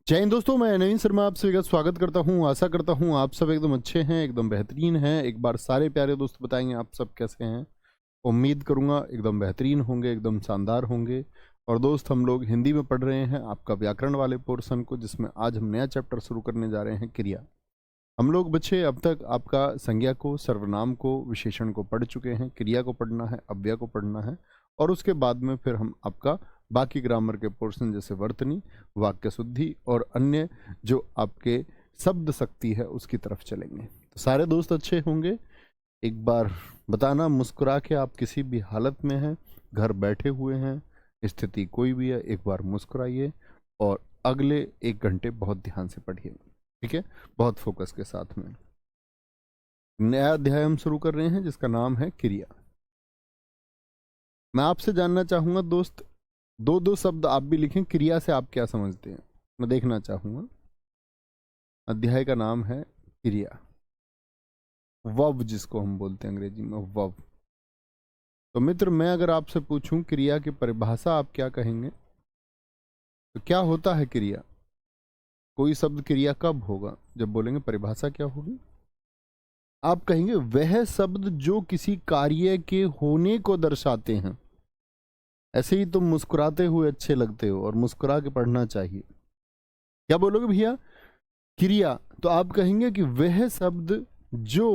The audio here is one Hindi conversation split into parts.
जय हिंद दोस्तों, मैं नवीन शर्मा आप सभी का स्वागत करता हूं। आशा करता हूं आप सब एकदम अच्छे हैं, एकदम बेहतरीन हैं। एक बार सारे प्यारे दोस्त बताएंगे आप सब कैसे हैं। उम्मीद करूंगा एकदम बेहतरीन होंगे, एकदम शानदार होंगे। और दोस्त, हम लोग हिंदी में पढ़ रहे हैं आपका व्याकरण वाले पोर्शन को, जिसमें आज हम नया चैप्टर शुरू करने जा रहे हैं, क्रिया। हम लोग बच्चे अब तक आपका संज्ञा को, सर्वनाम को, विशेषण को पढ़ चुके हैं। क्रिया को पढ़ना है, अव्यय को पढ़ना है, और उसके बाद में फिर हम आपका बाकी ग्रामर के पोर्शन जैसे वर्तनी, वाक्य शुद्धि और अन्य जो आपके शब्द शक्ति है उसकी तरफ चलेंगे। तो सारे दोस्त अच्छे होंगे। एक बार बताना, मुस्कुरा के आप किसी भी हालत में हैं, घर बैठे हुए हैं, स्थिति कोई भी है, एक बार मुस्कुराइए और अगले 1 घंटे बहुत ध्यान से पढ़िए। ठीक है, बहुत फोकस के साथ में। नया अध्याय हम शुरू कर रहे हैं जिसका नाम है क्रिया। मैं आपसे जानना चाहूंगा दोस्त, दो दो शब्द आप भी लिखें, क्रिया से आप क्या समझते हैं, मैं देखना चाहूंगा। अध्याय का नाम है क्रिया, वर्ब जिसको हम बोलते हैं अंग्रेजी में, वर्ब। तो मित्र, मैं अगर आपसे पूछूं क्रिया की परिभाषा आप क्या कहेंगे, तो क्या होता है क्रिया? कोई शब्द क्रिया कब होगा? जब बोलेंगे परिभाषा क्या होगी? आप कहेंगे वह शब्द जो किसी कार्य के होने को दर्शाते हैं। ऐसे ही तुम मुस्कुराते हुए अच्छे लगते हो और मुस्कुरा के पढ़ना चाहिए। क्या बोलोगे भैया? क्रिया। तो आप कहेंगे कि वह शब्द जो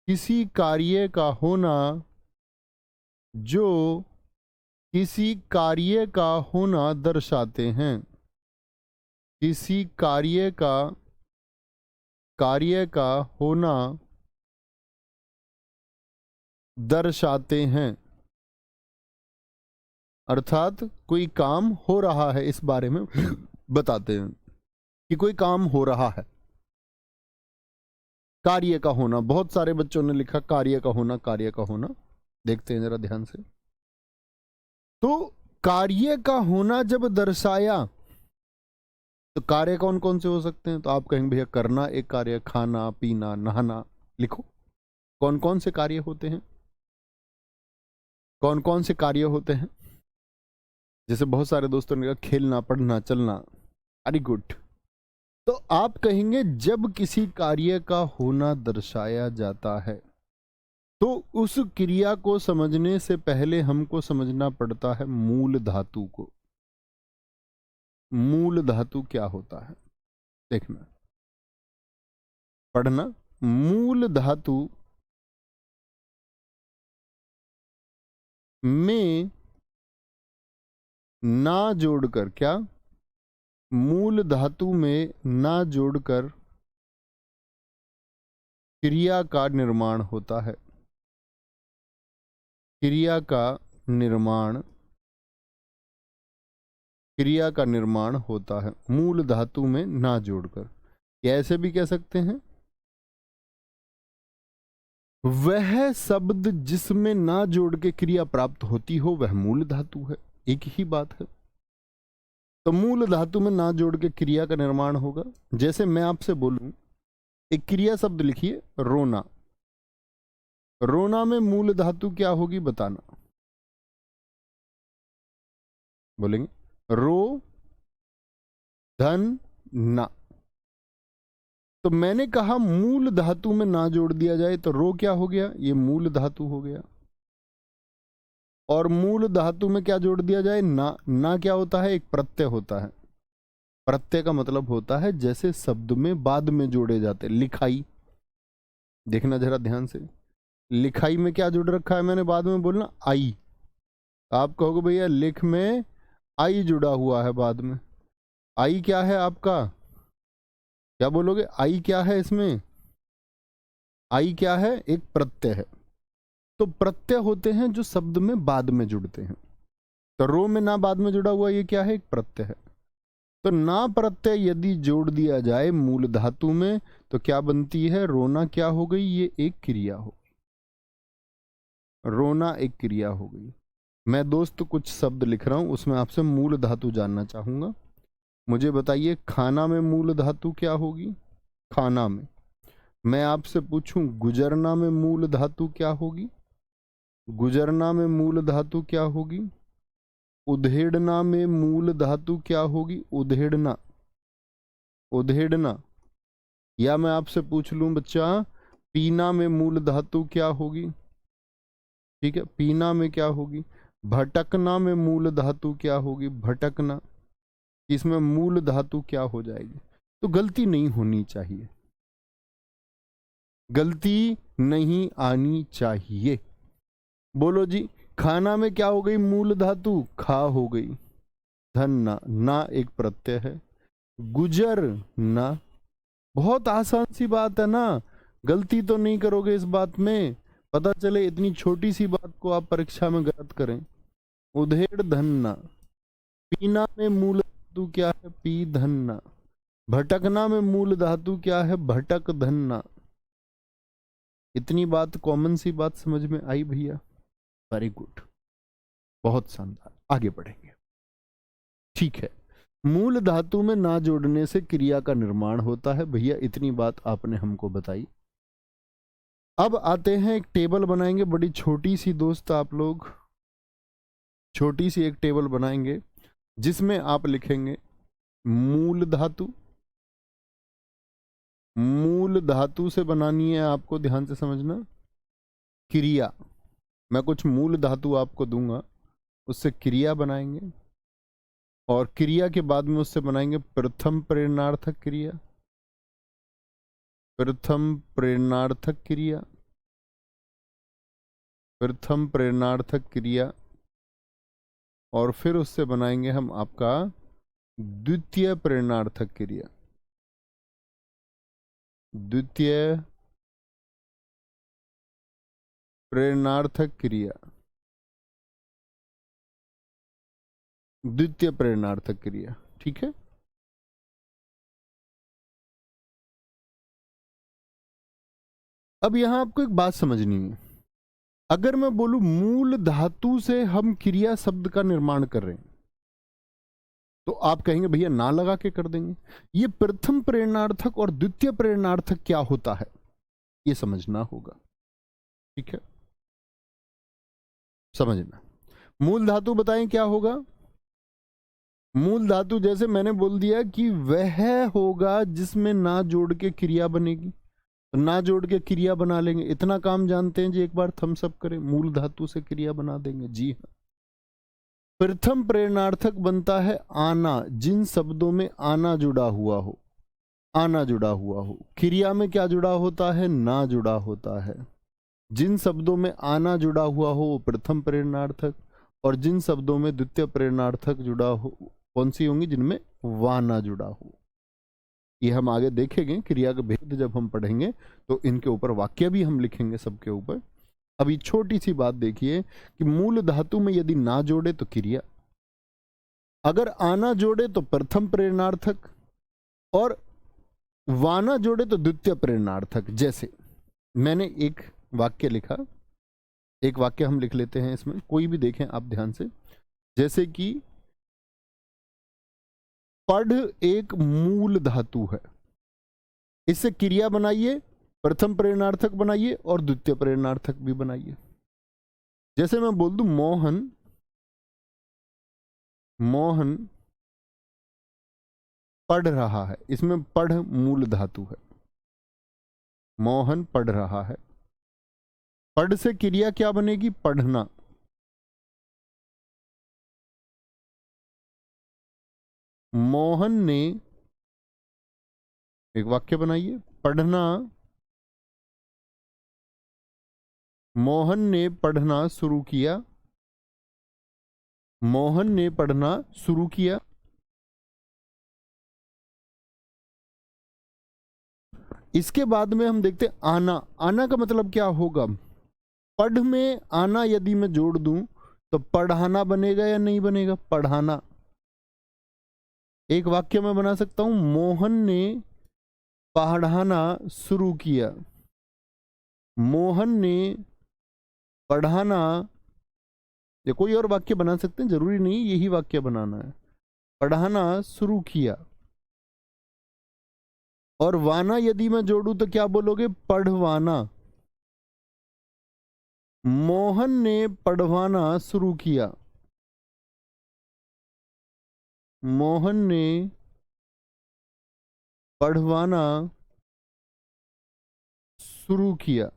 किसी कार्य का होना, जो किसी कार्य का होना दर्शाते हैं, किसी कार्य का होना दर्शाते हैं। अर्थात कोई काम हो रहा है, इस बारे में बताते हैं कि कोई काम हो रहा है। कार्य का होना, बहुत सारे बच्चों ने लिखा कार्य का होना, कार्य का होना। देखते हैं जरा ध्यान से। तो कार्य का होना जब दर्शाया, तो कार्य कौन कौन से हो सकते हैं? तो आप कहेंगे भैया करना एक कार्य, खाना पीना नहाना। लिखो कौन कौन से कार्य होते हैं, कौन कौन से कार्य होते हैं। जैसे बहुत सारे दोस्तों ने कहा खेलना, पढ़ना, चलना। Very good. तो आप कहेंगे जब किसी कार्य का होना दर्शाया जाता है, तो उस क्रिया को समझने से पहले हमको समझना पड़ता है मूल धातु को। मूल धातु क्या होता है देखना, पढ़ना। मूल धातु में ना जोड़कर, क्या? मूल धातु में ना जोड़कर क्रिया का निर्माण होता है। क्रिया का निर्माण, क्रिया का निर्माण होता है मूल धातु में ना जोड़कर। या ऐसे भी कह सकते हैं वह शब्द जिसमें ना जोड़ के क्रिया प्राप्त होती हो वह मूल धातु है। एक ही बात है। तो मूल धातु में ना जोड़ के क्रिया का निर्माण होगा। जैसे मैं आपसे बोलूं, एक क्रिया शब्द लिखिए रोना। रोना में मूल धातु क्या होगी बताना। बोलेंगे रो धन ना। तो मैंने कहा मूल धातु में ना जोड़ दिया जाए तो रो क्या हो गया? ये मूल धातु हो गया। और मूल धातु में क्या जोड़ दिया जाए? ना। ना क्या होता है? एक प्रत्यय होता है। प्रत्यय का मतलब होता है जैसे शब्द में बाद में जोड़े जाते। लिखाई, देखना जरा ध्यान से। लिखाई में क्या जोड़ रखा है मैंने बाद में? बोलना आई। आप कहोगे भैया लिख में आई जुड़ा हुआ है बाद में। आई क्या है आपका? क्या बोलोगे? आई क्या है इसमें? आई क्या है? एक प्रत्यय है। तो प्रत्यय होते हैं जो शब्द में बाद में जुड़ते हैं। तो रो में ना बाद में जुड़ा हुआ, ये क्या है? एक प्रत्यय है। तो ना प्रत्यय यदि जोड़ दिया जाए मूल धातु में तो क्या बनती है? रोना क्या हो गई? ये एक क्रिया हो। रोना एक क्रिया हो गई। मैं दोस्त कुछ शब्द लिख रहा हूं, उसमें आपसे मूल धातु जानना चाहूंगा। मुझे बताइए खाना में मूल धातु क्या होगी? खाना में। मैं आपसे पूछूं गुजरना में मूल धातु क्या होगी? गुजरना में मूल धातु क्या होगी? उधेड़ना में मूल धातु क्या होगी? उधेड़ना, उधेड़ना। या मैं आपसे पूछ लूं बच्चा, पीना में मूल धातु क्या होगी? ठीक है, पीना में क्या होगी? भटकना में मूल धातु क्या होगी? भटकना। इसमें मूल धातु क्या हो जाएगी? तो गलती नहीं होनी चाहिए, गलती नहीं आनी चाहिए। बोलो जी, खाना में क्या हो गई मूल धातु? खा हो गई। धन्ना, ना एक प्रत्यय है। गुजर ना, बहुत आसान सी बात है ना, गलती तो नहीं करोगे इस बात में। पता चले इतनी छोटी सी बात को आप परीक्षा में गलत करें। उधेड़ धन्ना। पीना में मूल धातु क्या है? पी धन्ना। भटकना में मूल धातु क्या है? भटक धन्ना। इतनी बात, कॉमन सी बात समझ में आई भैया? वेरी गुड, बहुत शानदार, आगे बढ़ेंगे। ठीक है, मूल धातु में ना जोड़ने से क्रिया का निर्माण होता है। भैया इतनी बात आपने हमको बताई। अब आते हैं, एक टेबल बनाएंगे बड़ी छोटी सी दोस्त, आप लोग छोटी सी एक टेबल बनाएंगे जिसमें आप लिखेंगे मूल धातु। मूल धातु से बनानी है आपको, ध्यान से समझना। क्रिया, मैं कुछ मूल धातु आपको दूंगा, उससे क्रिया बनाएंगे, और क्रिया के बाद में उससे बनाएंगे प्रथम प्रेरणार्थक क्रिया। प्रथम प्रेरणार्थक क्रिया, प्रथम प्रेरणार्थक क्रिया, और फिर उससे बनाएंगे हम आपका द्वितीय प्रेरणार्थक क्रिया। द्वितीय प्रेरणार्थक क्रिया, द्वितीय प्रेरणार्थक क्रिया। ठीक है, अब यहां आपको एक बात समझनी है। अगर मैं बोलूं मूल धातु से हम क्रिया शब्द का निर्माण कर रहे हैं, तो आप कहेंगे भैया ना लगा के कर देंगे। ये प्रथम प्रेरणार्थक और द्वितीय प्रेरणार्थक क्या होता है, ये समझना होगा। ठीक है, समझना। मूल धातु बताएं क्या होगा? मूल धातु जैसे मैंने बोल दिया कि वह होगा जिसमें ना जोड़ के क्रिया बनेगी, तो ना जोड़ के क्रिया बना लेंगे। इतना काम जानते हैं जी, एक बार थम्स अप करें, मूल धातु से क्रिया बना देंगे। जी हाँ। प्रथम प्रेरणार्थक बनता है आना, जिन शब्दों में आना जुड़ा हुआ हो। आना जुड़ा हुआ हो। क्रिया में क्या जुड़ा होता है? ना जुड़ा होता है। जिन शब्दों में आना जुड़ा हुआ हो वो प्रथम प्रेरणार्थक, और जिन शब्दों में द्वितीय प्रेरणार्थक जुड़ा हो कौन सी होंगी? जिनमें वाना जुड़ा हो। ये हम आगे देखेंगे, क्रिया का भेद जब हम पढ़ेंगे तो इनके ऊपर वाक्य भी हम लिखेंगे सबके ऊपर। अभी छोटी सी बात देखिए कि मूल धातु में यदि ना जोड़े तो क्रिया, अगर आना जोड़े तो प्रथम प्रेरणार्थक, और वाना जोड़े तो द्वितीय प्रेरणार्थक। जैसे मैंने एक वाक्य लिखा, एक वाक्य हम लिख लेते हैं इसमें, कोई भी देखें आप ध्यान से। जैसे कि पढ़ एक मूल धातु है, इससे क्रिया बनाइए, प्रथम प्रेरणार्थक बनाइए और द्वितीय प्रेरणार्थक भी बनाइए। जैसे मैं बोल दूं मोहन, मोहन पढ़ रहा है, इसमें पढ़ मूल धातु है। मोहन पढ़ रहा है, पढ़ से क्रिया क्या बनेगी? पढ़ना। मोहन ने, एक वाक्य बनाइए, पढ़ना, मोहन ने पढ़ना शुरू किया, मोहन ने पढ़ना शुरू किया। इसके बाद में हम देखते आना। आना का मतलब क्या होगा? पढ़ में आना यदि मैं जोड़ दूं तो पढ़ाना बनेगा या नहीं बनेगा? पढ़ाना। एक वाक्य में बना सकता हूं, मोहन ने पढ़ाना शुरू किया, मोहन ने पढ़ाना, या कोई और वाक्य बना सकते हैं, जरूरी नहीं यही वाक्य बनाना है। पढ़ाना शुरू किया। और वाना यदि मैं जोड़ूं तो क्या बोलोगे? पढ़वाना। मोहन ने पढ़वाना शुरू किया। मोहन ने पढ़वाना शुरू किया।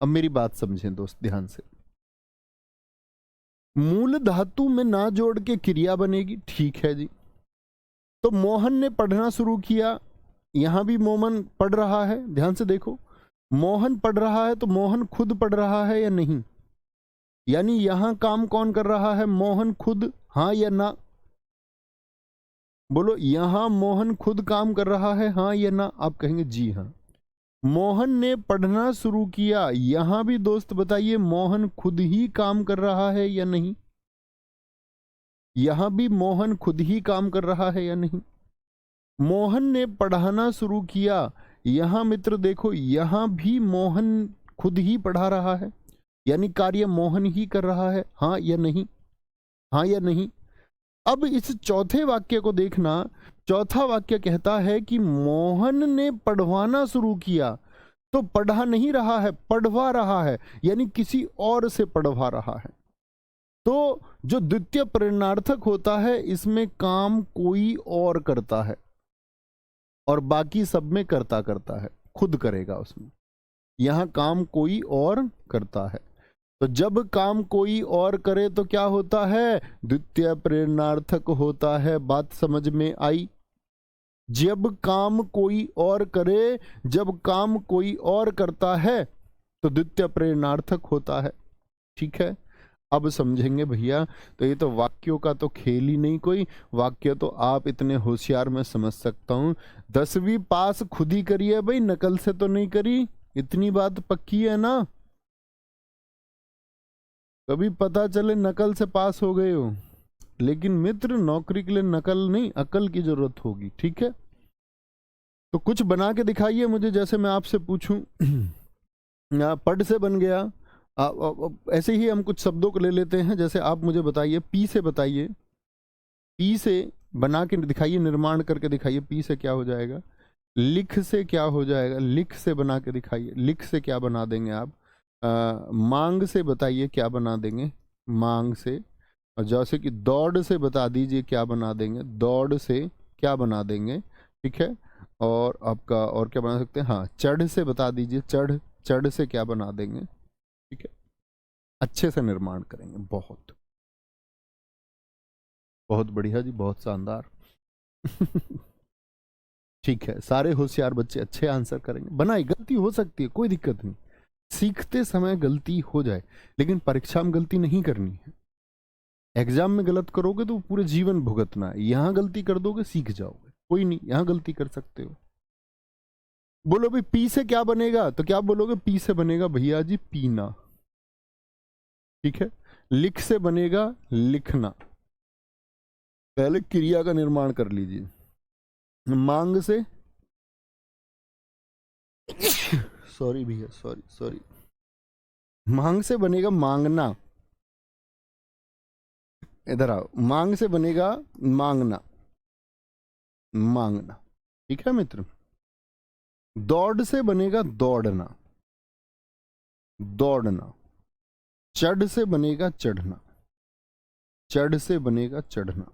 अब मेरी बात समझें दोस्त ध्यान से। मूल धातु में ना जोड़ के क्रिया बनेगी, ठीक है जी। तो मोहन ने पढ़ना शुरू किया, यहां भी मोहन पढ़ रहा है, ध्यान से देखो। मोहन पढ़ रहा है तो मोहन खुद पढ़ रहा है या नहीं? यानी यहां काम कौन कर रहा है? मोहन खुद, हाँ या ना? बोलो, यहां मोहन खुद काम कर रहा है, हाँ या ना? आप कहेंगे जी हाँ। मोहन ने पढ़ना शुरू किया, यहां भी दोस्त बताइए मोहन खुद ही काम कर रहा है या नहीं? यहां भी मोहन खुद ही काम कर रहा है या नहीं? मोहन ने पढ़ाना शुरू किया, यहां मित्र देखो, यहां भी मोहन खुद ही पढ़ा रहा है, यानी कार्य मोहन ही कर रहा है, हाँ या नहीं? हाँ या नहीं? अब इस चौथे वाक्य को देखना। चौथा वाक्य कहता है कि मोहन ने पढ़वाना शुरू किया, तो पढ़ा नहीं रहा है, पढ़वा रहा है, यानी किसी और से पढ़वा रहा है। तो जो द्वितीय प्रेरणार्थक होता है, इसमें काम कोई और करता है और बाकी सब में करता है, खुद करेगा उसमें। यहां काम कोई और करता है। तो जब काम कोई और करे तो क्या होता है? द्वितीय प्रेरणार्थक होता है। बात समझ में आई? जब काम कोई और करे, जब काम कोई और करता है तो द्वितीय प्रेरणार्थक होता है, ठीक है। अब समझेंगे भैया। तो ये तो वाक्यों का तो खेल ही नहीं कोई। वाक्य तो आप इतने होशियार, मैं समझ सकता हूं। 10वीं पास खुद ही करिए भाई, नकल से तो नहीं करी, इतनी बात पक्की है ना। कभी पता चले नकल से पास हो गए हो, लेकिन मित्र नौकरी के लिए नकल नहीं, अकल की जरूरत होगी, ठीक है। तो कुछ बना के दिखाइए मुझे, जैसे मैं आपसे पूछूं पढ़ से बन गया। ऐसे ही हम कुछ शब्दों को ले लेते हैं। जैसे आप मुझे बताइए, पी से बताइए, पी से बना के दिखाइए, निर्माण करके दिखाइए। पी से क्या हो जाएगा? लिख से क्या हो जाएगा? लिख से बना के दिखाइए। लिख से क्या बना देंगे आप? मांग से बताइए क्या बना देंगे? मांग से। और जैसे कि दौड़ से बता दीजिए क्या बना देंगे? दौड़ से क्या बना देंगे, ठीक है। और आपका और क्या बना सकते हैं? हाँ, चढ़ से बता दीजिए, चढ़, चढ़ से क्या बना देंगे, ठीक है। अच्छे से निर्माण करेंगे। बहुत बहुत बढ़िया जी, बहुत शानदार। ठीक है, सारे होशियार बच्चे अच्छे आंसर करेंगे। बनाई, गलती हो सकती है, कोई दिक्कत नहीं। सीखते समय गलती हो जाए, लेकिन परीक्षा में गलती नहीं करनी है। एग्जाम में गलत करोगे तो पूरे जीवन भुगतना है। यहां गलती कर दोगे, सीख जाओगे, कोई नहीं, यहां गलती कर सकते हो। बोलो भाई पी से क्या बनेगा? तो क्या बोलोगे? पी से बनेगा भैया जी पीना, ठीक है। लिख से बनेगा लिखना। पहले क्रिया का निर्माण कर लीजिए। मांग से सॉरी भैया, सॉरी। मांग से बनेगा मांगना। इधर आओ। मांग से बनेगा मांगना, मांगना, ठीक है मित्र। दौड़ से बनेगा दौड़ना, दौड़ना। चढ़ से बनेगा चढ़ना, चढ़ से बनेगा चढ़ना।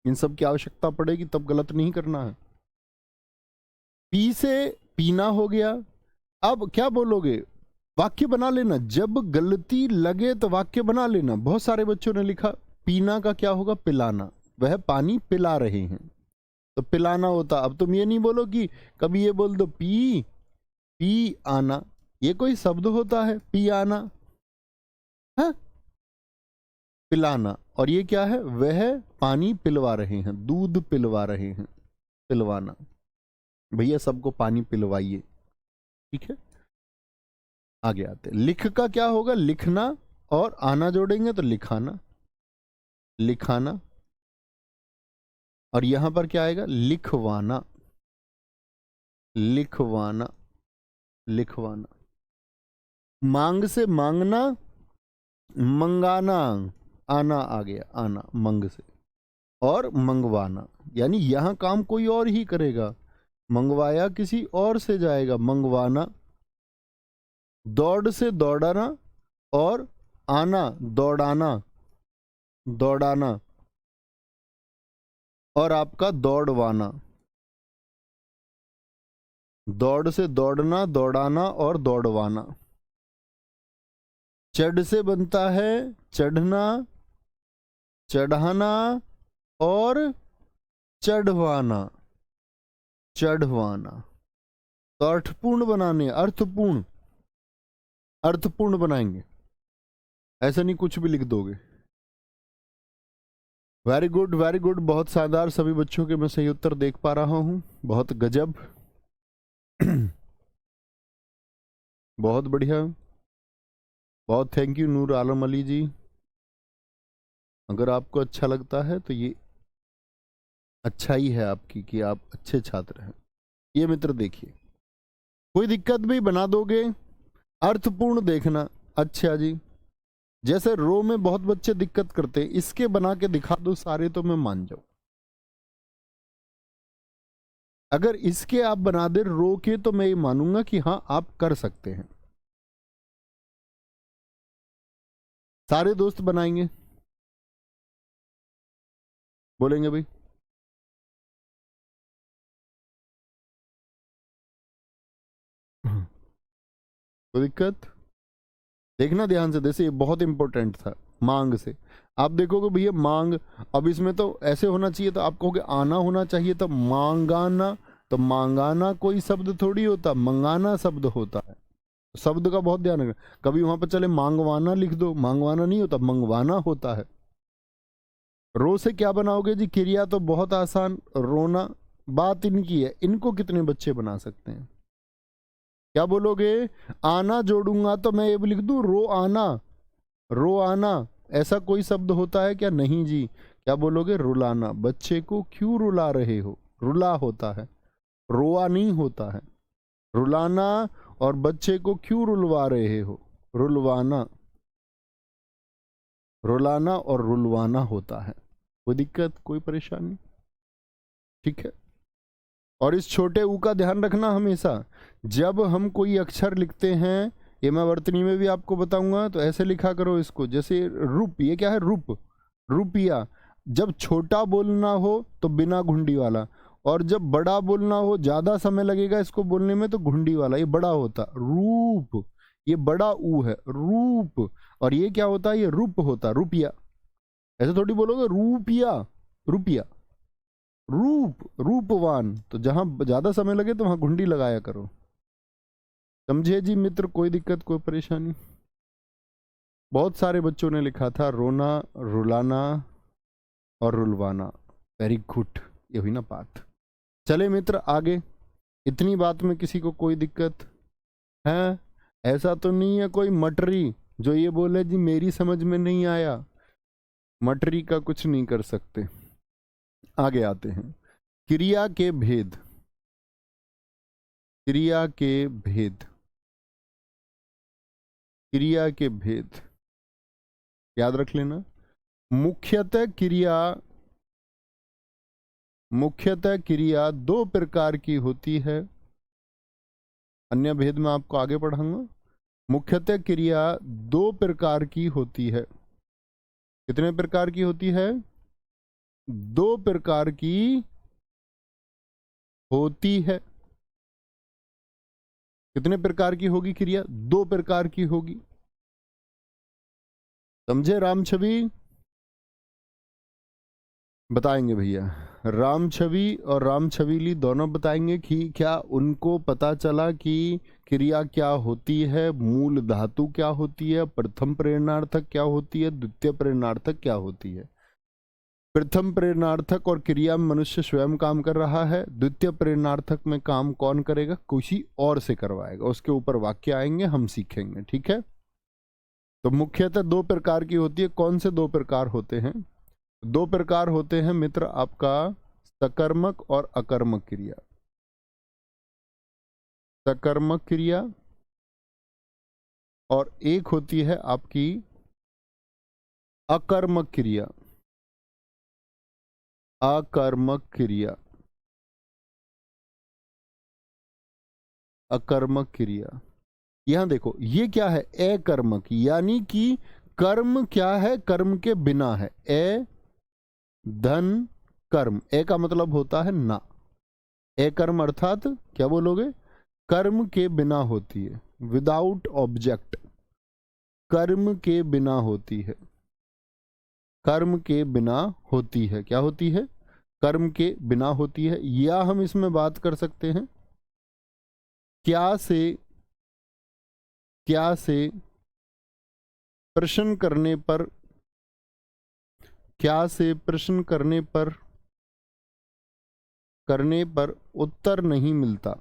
इन सब की आवश्यकता पड़ेगी तब गलत नहीं करना है। पी से पीना हो गया। अब क्या बोलोगे? वाक्य बना लेना। जब गलती लगे तो वाक्य बना लेना। बहुत सारे बच्चों ने लिखा पीना का क्या होगा? पिलाना। वह पानी पिला रहे हैं, तो पिलाना होता। अब तुम ये नहीं बोलो कि कभी ये बोल दो पी, पी आना। ये कोई शब्द होता है? पी आना, है पिलाना। और ये क्या है? वह पानी पिलवा रहे हैं, दूध पिलवा रहे हैं, पिलवाना। भैया सबको पानी पिलवाइए, ठीक है। आगे आते। लिख का क्या होगा? लिखना, और आना जोड़ेंगे तो लिखाना, लिखाना। और यहां पर क्या आएगा? लिखवाना, लिखवाना, लिखवाना। मांग से मांगना, मंगाना। आना आ गया, आना मंग से। और मंगवाना, यानी यहां काम कोई और ही करेगा। मंगवाया किसी और से जाएगा, मंगवाना। दौड़ से दौड़ाना, और आना दौड़ाना, दौड़ाना, और आपका दौड़वाना, दौड़ से दौड़ना, दौड़ाना और दौड़वाना। चढ़ से बनता है चढ़ना, चढ़ाना और चढ़वाना, चढ़वाना। तो अर्थपूर्ण बनाने, अर्थपूर्ण, अर्थपूर्ण बनाएंगे, ऐसा नहीं कुछ भी लिख दोगे। वेरी गुड, वेरी गुड, बहुत शानदार। सभी बच्चों के मैं सही उत्तर देख पा रहा हूं, बहुत गजब। बहुत बढ़िया, बहुत थैंक यू नूर आलम अली जी। अगर आपको अच्छा लगता है तो ये अच्छाई है आपकी कि आप अच्छे छात्र हैं। ये मित्र देखिए, कोई दिक्कत भी बना दोगे, अर्थपूर्ण देखना। अच्छा जी, जैसे रो में बहुत बच्चे दिक्कत करते हैं, इसके बना के दिखा दो सारे तो मैं मान जाऊं। अगर इसके आप बना दे रो के तो मैं ये मानूंगा कि हाँ आप कर सकते हैं। सारे दोस्त बनाएंगे, बोलेंगे भाई कोई दिक्कत। देखना ध्यान से, जैसे ये बहुत इंपॉर्टेंट था, मांग से आप देखोगे भैया मांग। अब इसमें तो ऐसे होना चाहिए, तो आप कहोगे आना होना चाहिए, तो मांगाना। तो मांगाना कोई शब्द थोड़ी होता, मंगाना शब्द होता है। शब्द का बहुत ध्यान रखना, कभी वहां पर चले मांगवाना लिख दो, मांगवाना नहीं होता, मंगवाना होता है। रो से क्या बनाओगे जी, क्रिया तो बहुत आसान, रोना। बात इनकी है, इनको कितने बच्चे बना सकते हैं। क्या बोलोगे, आना जोड़ूंगा तो मैं ये भी लिख दूं रो आना, रो आना। ऐसा कोई शब्द होता है क्या, नहीं जी। क्या बोलोगे, रुलाना। बच्चे को क्यों रुला रहे हो, रुला होता है, रोआ नहीं होता है, रुलाना। और बच्चे को क्यों रुलवा रहे हो, रुलवाना। रुलाना और रुलवाना होता है। कोई दिक्कत, कोई परेशानी, ठीक है। और इस छोटे ऊ का ध्यान रखना हमेशा, जब हम कोई अक्षर लिखते हैं, ये मैं वर्तनी में भी आपको बताऊंगा, तो ऐसे लिखा करो इसको। जैसे रूप, ये क्या है, रूप, रुपया। जब छोटा बोलना हो तो बिना घुंडी वाला, और जब बड़ा बोलना हो, ज्यादा समय लगेगा इसको बोलने में, तो घुंडी वाला। ये बड़ा होता रूप, ये बड़ा ऊ है रूप। और ये क्या होता है, ये रूप होता, रुपया। ऐसे थोड़ी बोलोगे रूपिया, रुपया, रूप, रूपवान। तो जहां ज्यादा समय लगे तो वहां घुंडी लगाया करो, समझे जी मित्र। कोई दिक्कत, कोई परेशानी। बहुत सारे बच्चों ने लिखा था रोना, रुलाना और रुलवाना। वेरी गुड, ये हुई ना बात। चले मित्र आगे। इतनी बात में किसी को कोई दिक्कत है? ऐसा तो नहीं है कोई मटरी जो ये बोले जी मेरी समझ में नहीं आया। मटरी का कुछ नहीं कर सकते। आगे आते हैं, क्रिया के भेद, क्रिया के भेद, क्रिया के भेद याद रख लेना। मुख्यतः क्रिया, मुख्यतः क्रिया दो प्रकार की होती है। अन्य भेद में आपको आगे पढ़ाऊंगा। मुख्यतः क्रिया दो प्रकार की होती है। कितने प्रकार की होती है, दो प्रकार की होती है। कितने प्रकार की होगी क्रिया, दो प्रकार की होगी, समझे राम छवि। बताएंगे भैया, राम छवि और राम छबीली दोनों बताएंगे कि क्या उनको पता चला कि क्रिया क्या होती है, मूल धातु क्या होती है, प्रथम प्रेरणार्थक क्या होती है, द्वितीय प्रेरणार्थक क्या होती है। प्रथम प्रेरणार्थक और क्रिया में मनुष्य स्वयं काम कर रहा है, द्वितीय प्रेरणार्थक में काम कौन करेगा, किसी और से करवाएगा। उसके ऊपर वाक्य आएंगे, हम सीखेंगे, ठीक है। तो मुख्यतः दो प्रकार की होती है। कौन से दो प्रकार होते हैं, दो प्रकार होते हैं मित्र आपका, सकर्मक और अकर्मक क्रिया। सकर्मक क्रिया, और एक होती है आपकी अकर्मक क्रिया, अकर्मक क्रिया, अकर्मक क्रिया। यहां देखो ये क्या है, अकर्मक, यानी कि कर्म क्या है, कर्म के बिना है। ए धन कर्म, ए का मतलब होता है ना, अकर्म अर्थात क्या बोलोगे, कर्म के बिना होती है, विदाउट ऑब्जेक्ट, कर्म के बिना होती है, कर्म के बिना होती है, क्या होती है, कर्म के बिना होती है। या हम इसमें बात कर सकते हैं क्या से प्रश्न करने पर, क्या से प्रश्न करने पर उत्तर नहीं मिलता,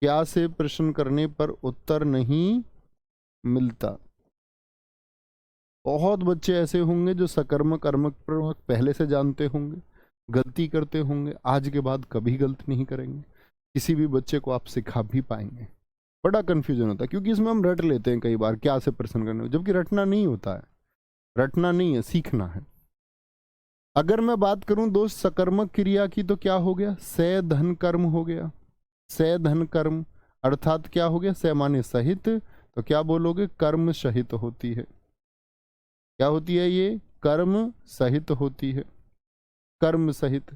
क्या से प्रश्न करने पर उत्तर नहीं मिलता। बहुत बच्चे ऐसे होंगे जो सकर्मक कर्मक पहले से जानते होंगे, गलती करते होंगे, आज के बाद कभी गलती नहीं करेंगे, किसी भी बच्चे को आप सिखा भी पाएंगे। बड़ा कंफ्यूजन होता है क्योंकि इसमें हम रट लेते हैं कई बार क्या से प्रश्न करने, जबकि रटना नहीं होता है, रटना नहीं है, सीखना है। अगर मैं बात करूं दोस्त सकर्मक क्रिया की तो क्या हो गया, से धन कर्म हो गया, से धन कर्म अर्थात क्या हो गया, से माने सहित, तो क्या बोलोगे, कर्म सहित होती है, क्या होती है ये, कर्म सहित होती है, कर्म सहित।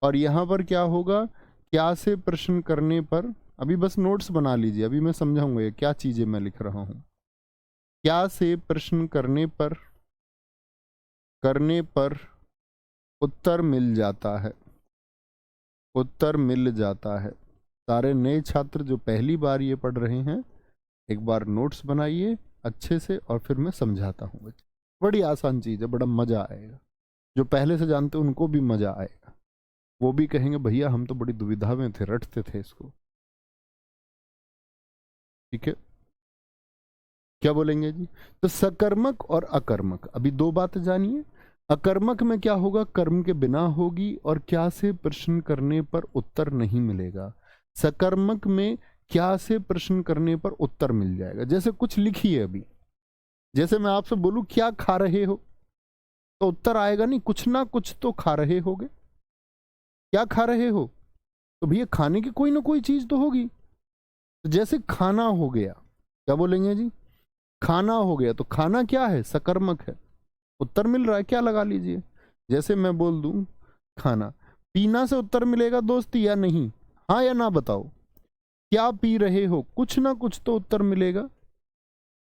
और यहां पर क्या होगा, क्या से प्रश्न करने पर, अभी बस नोट्स बना लीजिए, अभी मैं समझाऊंगा ये क्या चीजें मैं लिख रहा हूं। क्या से प्रश्न करने पर उत्तर मिल जाता है, उत्तर मिल जाता है। सारे नए छात्र जो पहली बार ये पढ़ रहे हैं, एक बार नोट्स बनाइए अच्छे से और फिर मैं समझाता हूँ बच्चे। बड़ी आसान चीज़ है, बड़ा मज़ा आएगा, जो पहले से जानते हैं उनको भी मज़ा आएगा, वो भी कहेंगे भैया हम तो बड़ी दुविधा में थे, रटते थे इसको। ठीक है, क्या बोलेंगे जी, तो सकर्मक और अकर्मक, अभी दो बातें जानिए। अकर्मक में क्या होगा, कर्म के बिना होगी और क्या से प्रश्न करने पर उत्तर नहीं मिलेगा। सकर्मक में क्या से प्रश्न करने पर उत्तर मिल जाएगा। जैसे कुछ लिखिए अभी, जैसे मैं आपसे बोलूं क्या खा रहे हो, तो उत्तर आएगा नहीं, कुछ ना कुछ तो खा रहे होगे। क्या खा रहे हो, तो भैया खाने की कोई ना कोई चीज तो होगी। तो जैसे खाना हो गया, क्या बोलेंगे जी, खाना हो गया, तो खाना क्या है, सकर्मक है, उत्तर मिल रहा है, क्या लगा लीजिए। जैसे मैं बोल दूं खाना, पीना से उत्तर मिलेगा दोस्त या नहीं, हाँ या ना बताओ। क्या पी रहे हो, कुछ ना कुछ तो उत्तर मिलेगा,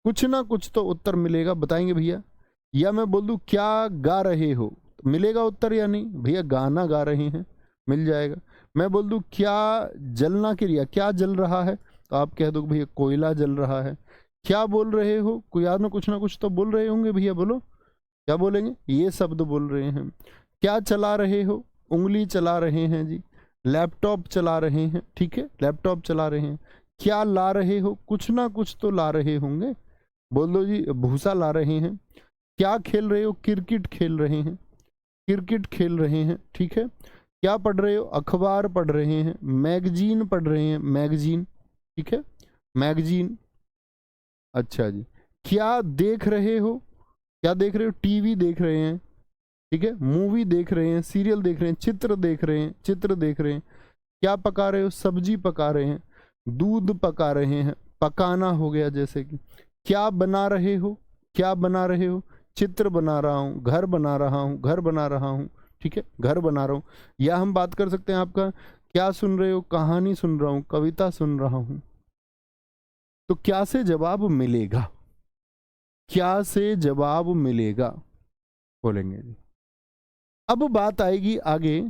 कुछ ना कुछ तो उत्तर मिलेगा, बताएंगे भैया। या मैं बोल दूं क्या गा रहे हो, तो मिलेगा उत्तर या नहीं, भैया गाना गा रहे हैं, मिल जाएगा। मैं बोल दूं क्या जलना क्रिया, क्या जल रहा है, तो आप कह दो भैया कोयला जल रहा है। क्या बोल रहे हो, कोई याद में कुछ ना कुछ तो बोल रहे होंगे भैया, बोलो क्या बोलेंगे, ये शब्द बोल रहे हैं। क्या चला रहे हो, उंगली चला रहे हैं जी, लैपटॉप चला रहे हैं, ठीक है, लैपटॉप चला रहे हैं। क्या ला रहे हो, कुछ ना कुछ तो ला रहे होंगे, बोल दो जी भूसा ला रहे हैं। क्या खेल रहे हो, क्रिकेट खेल रहे हैं, क्रिकेट खेल रहे हैं, ठीक है। क्या पढ़ रहे हो, अखबार पढ़ रहे हैं, मैगजीन पढ़ रहे हैं, मैगजीन, ठीक है, मैगजीन। अच्छा जी, क्या देख रहे हो, क्या देख रहे हो, टीवी देख रहे हैं, ठीक है, मूवी देख रहे हैं, सीरियल देख रहे हैं, चित्र देख रहे हैं, चित्र देख रहे हैं। क्या पका रहे हो, सब्जी पका रहे हैं, दूध पका रहे हैं, पकाना हो गया। जैसे कि क्या बना रहे हो, क्या बना रहे हो, चित्र बना रहा हूँ, घर बना रहा हूँ, घर बना रहा हूँ, ठीक है, घर बना रहा हूँ। या हम बात कर सकते हैं आपका क्या सुन रहे हो, कहानी सुन रहा हूँ, कविता सुन रहा हूँ। तो क्या से जवाब मिलेगा, क्या से जवाब मिलेगा, बोलेंगे जी। अब बात आएगी आगे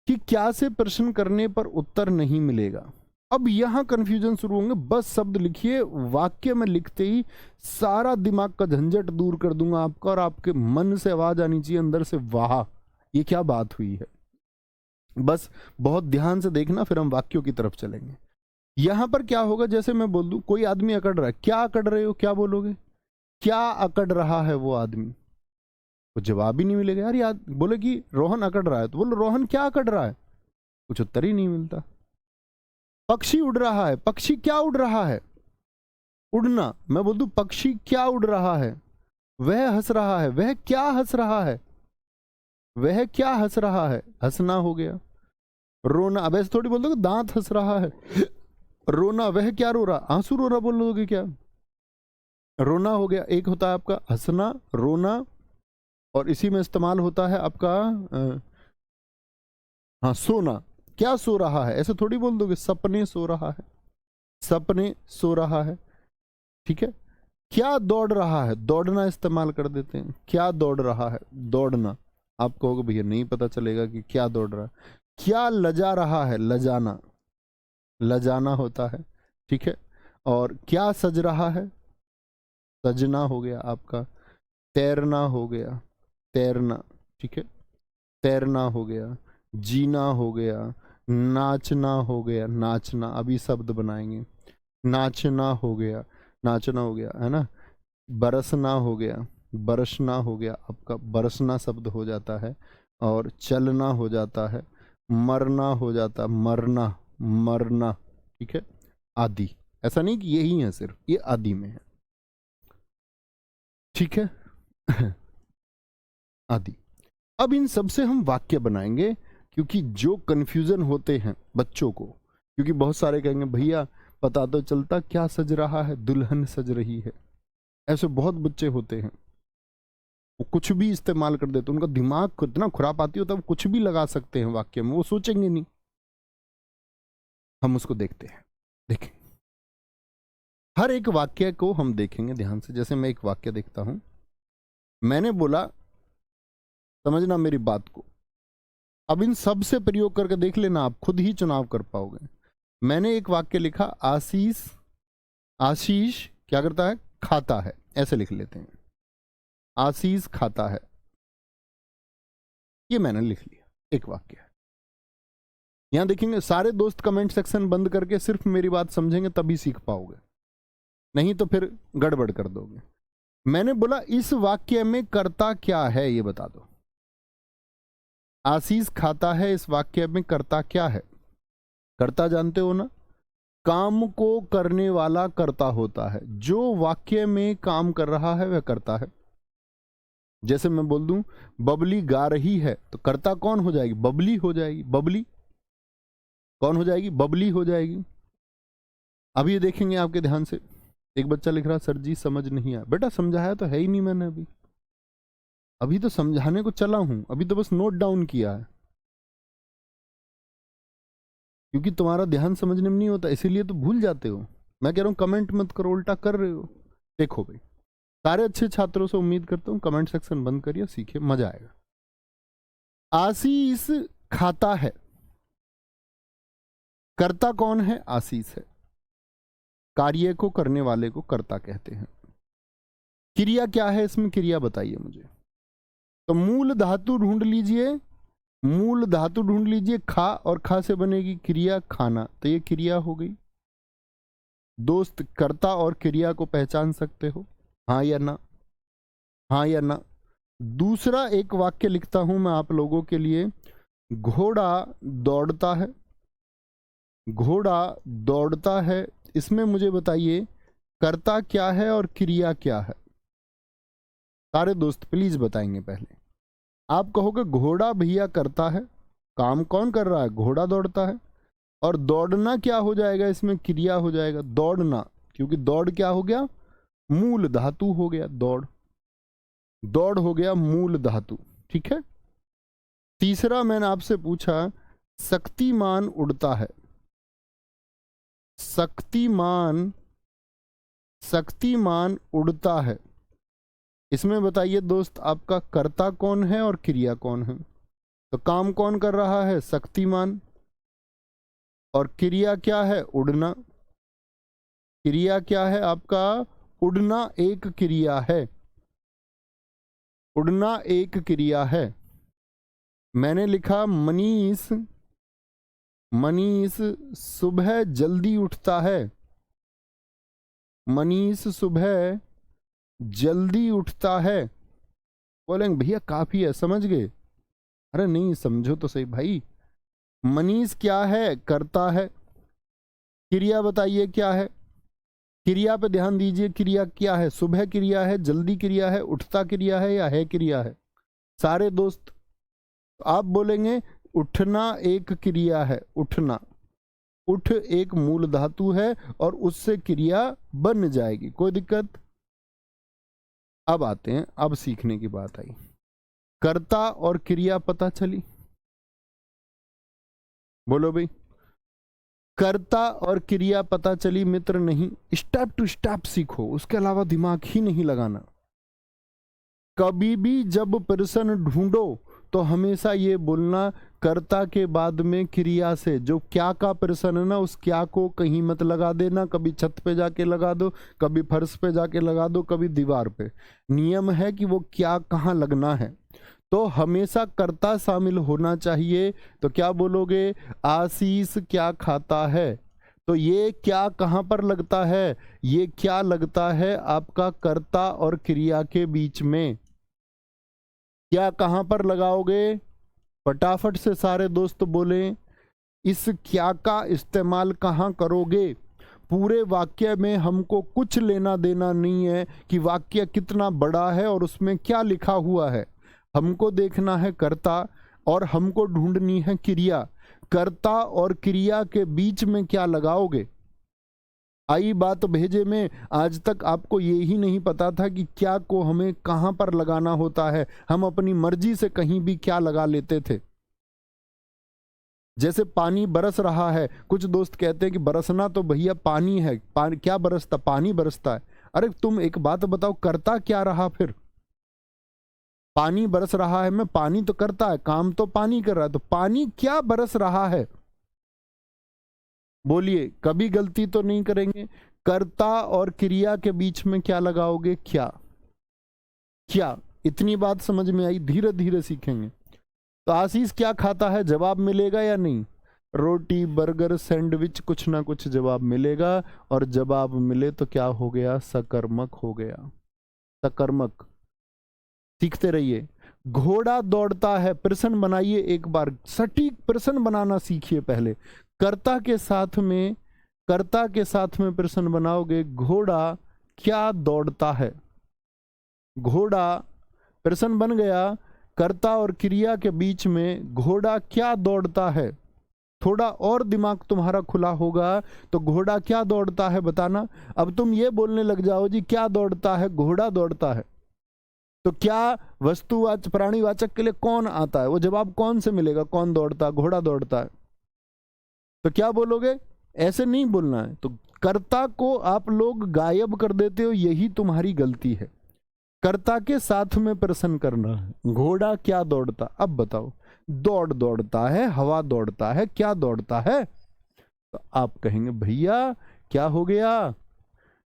कि क्या से प्रश्न करने पर उत्तर नहीं मिलेगा। अब यहां कंफ्यूजन शुरू होंगे, बस शब्द लिखिए, वाक्य में लिखते ही सारा दिमाग का झंझट दूर कर दूंगा आपका, और आपके मन से आवाज आनी चाहिए अंदर से, वाह ये क्या बात हुई है। बस बहुत ध्यान से देखना, फिर हम वाक्यों की तरफ चलेंगे। यहां पर क्या होगा, जैसे मैं बोल दूं कोई आदमी अकड़ रहा है, क्या अकड़ रहे हो, क्या बोलोगे, क्या अकड़ रहा है वो आदमी, वो जवाब ही नहीं मिलेगा यार। याद बोले कि रोहन अकड़ रहा है, तो बोलो रोहन क्या अकड़ रहा है, कुछ उत्तर ही नहीं मिलता। पक्षी उड़ रहा है, पक्षी क्या उड़ रहा है, उड़ना। मैं बोल दूं पक्षी क्या उड़ रहा है, वह हंस रहा है, वह क्या हंस रहा है, वह क्या हंस रहा है, हंसना हो गया। रोना, अब ऐसे थोड़ी बोल दो दांत हंस रहा है, रोना, वह क्या रो रहा, आंसू रो रहा बोलोगे क्या? रोना हो गया। एक होता है आपका हंसना, रोना, और इसी में इस्तेमाल होता है आपका हाँ सोना। क्या सो रहा है, ऐसे थोड़ी बोल दोगे सपने सो रहा है, सपने सो रहा है, ठीक है। क्या दौड़ रहा है, दौड़ना इस्तेमाल कर देते हैं। क्या दौड़ रहा है, दौड़ना। आप कहोगे भैया नहीं पता चलेगा कि क्या दौड़ रहा है। क्या लजा रहा है, लजाना, लजाना होता है, ठीक है। और क्या सज रहा है, सजना हो गया आपका। तैरना हो गया, तैरना, ठीक है, तैरना हो गया। जीना हो गया, नाचना हो गया, नाचना, अभी शब्द बनाएंगे। नाचना हो गया, नाचना हो गया, है ना। बरसना हो गया, बरसना हो गया आपका, बरसना शब्द हो जाता है। और चलना हो जाता है, मरना हो जाता, मरना, मरना, ठीक है। आदि, ऐसा नहीं कि यही है सिर्फ, ये आदि में है, ठीक है। आदि। अब इन सब से हम वाक्य बनाएंगे, क्योंकि जो कंफ्यूजन होते हैं बच्चों को, क्योंकि बहुत सारे कहेंगे भैया पता तो चलता क्या सज रहा है, दुल्हन सज रही है। ऐसे बहुत बच्चे होते हैं, वो कुछ भी इस्तेमाल कर देते, उनका दिमाग कितना खुरापाती होता है, वो कुछ भी लगा सकते हैं वाक्य में, वो सोचेंगे नहीं। हम उसको देखते हैं, देखें हर एक वाक्य को हम देखेंगे ध्यान से। जैसे मैं एक वाक्य देखता हूं, मैंने बोला, समझना मेरी बात को, अब इन सब से प्रयोग करके देख लेना, आप खुद ही चुनाव कर पाओगे। मैंने एक वाक्य लिखा, आशीष, आशीष क्या करता है, खाता है, ऐसे लिख लेते हैं, आशीष खाता है, ये मैंने लिख लिया, एक वाक्य है। यहां देखेंगे सारे दोस्त कमेंट सेक्शन बंद करके सिर्फ मेरी बात समझेंगे तभी सीख पाओगे, नहीं तो फिर गड़बड़ कर दोगे। मैंने बोला इस वाक्य में कर्ता क्या है, ये बता दो। आशीष खाता है, इस वाक्य में कर्ता क्या है? कर्ता जानते हो ना, काम को करने वाला कर्ता होता है। जो वाक्य में काम कर रहा है वह कर्ता है। जैसे मैं बोल दूं बबली गा रही है, तो कर्ता कौन हो जाएगी, बबली हो जाएगी। बबली कौन हो जाएगी, बबली हो जाएगी। अब ये देखेंगे आपके ध्यान से, एक बच्चा लिख रहा सर जी समझ नहीं आया। बेटा समझाया तो है ही नहीं मैंने, अभी तो समझाने को चला हूं, अभी तो बस नोट डाउन किया है, क्योंकि तुम्हारा ध्यान समझने में नहीं होता, इसीलिए तो भूल जाते हो। मैं कह रहा हूं कमेंट मत करो, उल्टा कर रहे हो। देखो भाई, सारे अच्छे छात्रों से उम्मीद करता हूं कमेंट सेक्शन बंद करिए, सीखिए, मजा आएगा। आशीष खाता है, कर्ता कौन है, आशीष है। कार्य को करने वाले को कर्ता कहते हैं। क्रिया क्या है इसमें, क्रिया बताइए मुझे। तो मूल धातु ढूंढ लीजिए, मूल धातु ढूंढ लीजिए, खा, और खा से बनेगी क्रिया, खाना, तो ये क्रिया हो गई। दोस्त कर्ता और क्रिया को पहचान सकते हो, हाँ या ना, हाँ या ना। दूसरा एक वाक्य लिखता हूं मैं आप लोगों के लिए, घोड़ा दौड़ता है, घोड़ा दौड़ता है, इसमें मुझे बताइए कर्ता क्या है और क्रिया क्या है। सारे दोस्त प्लीज बताएंगे। पहले आप कहोगे घोड़ा भैया करता है, काम कौन कर रहा है, घोड़ा दौड़ता है। और दौड़ना क्या हो जाएगा, इसमें क्रिया हो जाएगा, दौड़ना, क्योंकि दौड़ क्या हो गया, मूल धातु हो गया, दौड़, दौड़ हो गया मूल धातु, ठीक है। तीसरा मैंने आपसे पूछा, शक्तिमान उड़ता है, शक्तिमान, शक्तिमान उड़ता है, इसमें बताइए दोस्त आपका कर्ता कौन है और क्रिया कौन है। तो काम कौन कर रहा है, शक्तिमान, और क्रिया क्या है, उड़ना। क्रिया क्या है आपका, उड़ना एक क्रिया है, उड़ना एक क्रिया है। मैंने लिखा मनीष, मनीष सुबह जल्दी उठता है, मनीष सुबह जल्दी उठता है। बोलेंगे भैया काफी है, समझ गए? अरे नहीं, समझो तो सही भाई। मनीष क्या है, करता है। क्रिया बताइए क्या है, क्रिया पे ध्यान दीजिए, क्रिया क्या है, सुबह क्रिया है, जल्दी क्रिया है, उठता क्रिया है, या है क्रिया है। सारे दोस्त आप बोलेंगे उठना एक क्रिया है, उठना, उठ एक मूल धातु है और उससे क्रिया बन जाएगी, कोई दिक्कत। अब आते हैं, अब सीखने की बात आई। कर्ता और क्रिया पता चली, बोलो भाई। कर्ता और क्रिया पता चली मित्र, नहीं, स्टेप टू स्टेप सीखो, उसके अलावा दिमाग ही नहीं लगाना। कभी भी जब प्रश्न ढूंढो तो हमेशा ये बोलना कर्ता के बाद में क्रिया से, जो क्या का प्रश्न है ना, उस क्या को कहीं मत लगा देना। कभी छत पे जाके लगा दो, कभी फर्श पे जाके लगा दो, कभी दीवार पे। नियम है कि वो क्या कहाँ लगना है, तो हमेशा कर्ता शामिल होना चाहिए। तो क्या बोलोगे, आशीष क्या खाता है, तो ये क्या कहाँ पर लगता है, ये क्या लगता है आपका कर्ता और क्रिया के बीच में। क्या कहाँ पर लगाओगे, फटाफट से सारे दोस्त बोलें। इस क्या का इस्तेमाल कहाँ करोगे। पूरे वाक्य में हमको कुछ लेना देना नहीं है कि वाक्य कितना बड़ा है और उसमें क्या लिखा हुआ है। हमको देखना है कर्ता और हमको ढूंढनी है क्रिया। कर्ता और क्रिया के बीच में क्या लगाओगे। आई बात भेजे में, आज तक आपको ये ही नहीं पता था कि क्या को हमें कहाँ पर लगाना होता है। हम अपनी मर्जी से कहीं भी क्या लगा लेते थे। जैसे पानी बरस रहा है, कुछ दोस्त कहते हैं कि बरसना तो भैया पानी है, क्या बरसता, पानी बरसता है। अरे तुम एक बात बताओ, करता क्या रहा फिर। पानी बरस रहा है, मैं पानी तो करता है, काम तो पानी कर रहा है, तो पानी क्या बरस रहा है। बोलिए, कभी गलती तो नहीं करेंगे। कर्ता और क्रिया के बीच में क्या लगाओगे, क्या। क्या, इतनी बात समझ में आई, धीरे धीरे सीखेंगे। तो आशीष क्या खाता है, जवाब मिलेगा या नहीं। रोटी, बर्गर, सैंडविच, कुछ ना कुछ जवाब मिलेगा। और जवाब मिले तो क्या हो गया, सकर्मक हो गया। सकर्मक, सीखते रहिए। घोड़ा दौड़ता है, प्रश्न बनाइए एक बार, सटीक प्रश्न बनाना सीखिए पहले। कर्ता के साथ में, कर्ता के साथ में प्रश्न बनाओगे, घोड़ा क्या दौड़ता है। घोड़ा प्रश्न बन गया, कर्ता और क्रिया के बीच में घोड़ा क्या दौड़ता है। थोड़ा और दिमाग तुम्हारा खुला होगा तो घोड़ा क्या दौड़ता है बताना। अब तुम ये बोलने लग जाओ जी क्या दौड़ता है, घोड़ा दौड़ता है, तो क्या वस्तुवाचक प्राणीवाचक के लिए कौन आता है, वो जवाब कौन से मिलेगा, कौन दौड़ता है, घोड़ा दौड़ता है। तो क्या बोलोगे, ऐसे नहीं बोलना है। तो कर्ता को आप लोग गायब कर देते हो, यही तुम्हारी गलती है। कर्ता के साथ में प्रश्न करना है, घोड़ा क्या दौड़ता, अब बताओ। दौड़ता है, हवा दौड़ता है, क्या दौड़ता है। तो आप कहेंगे भैया क्या हो गया,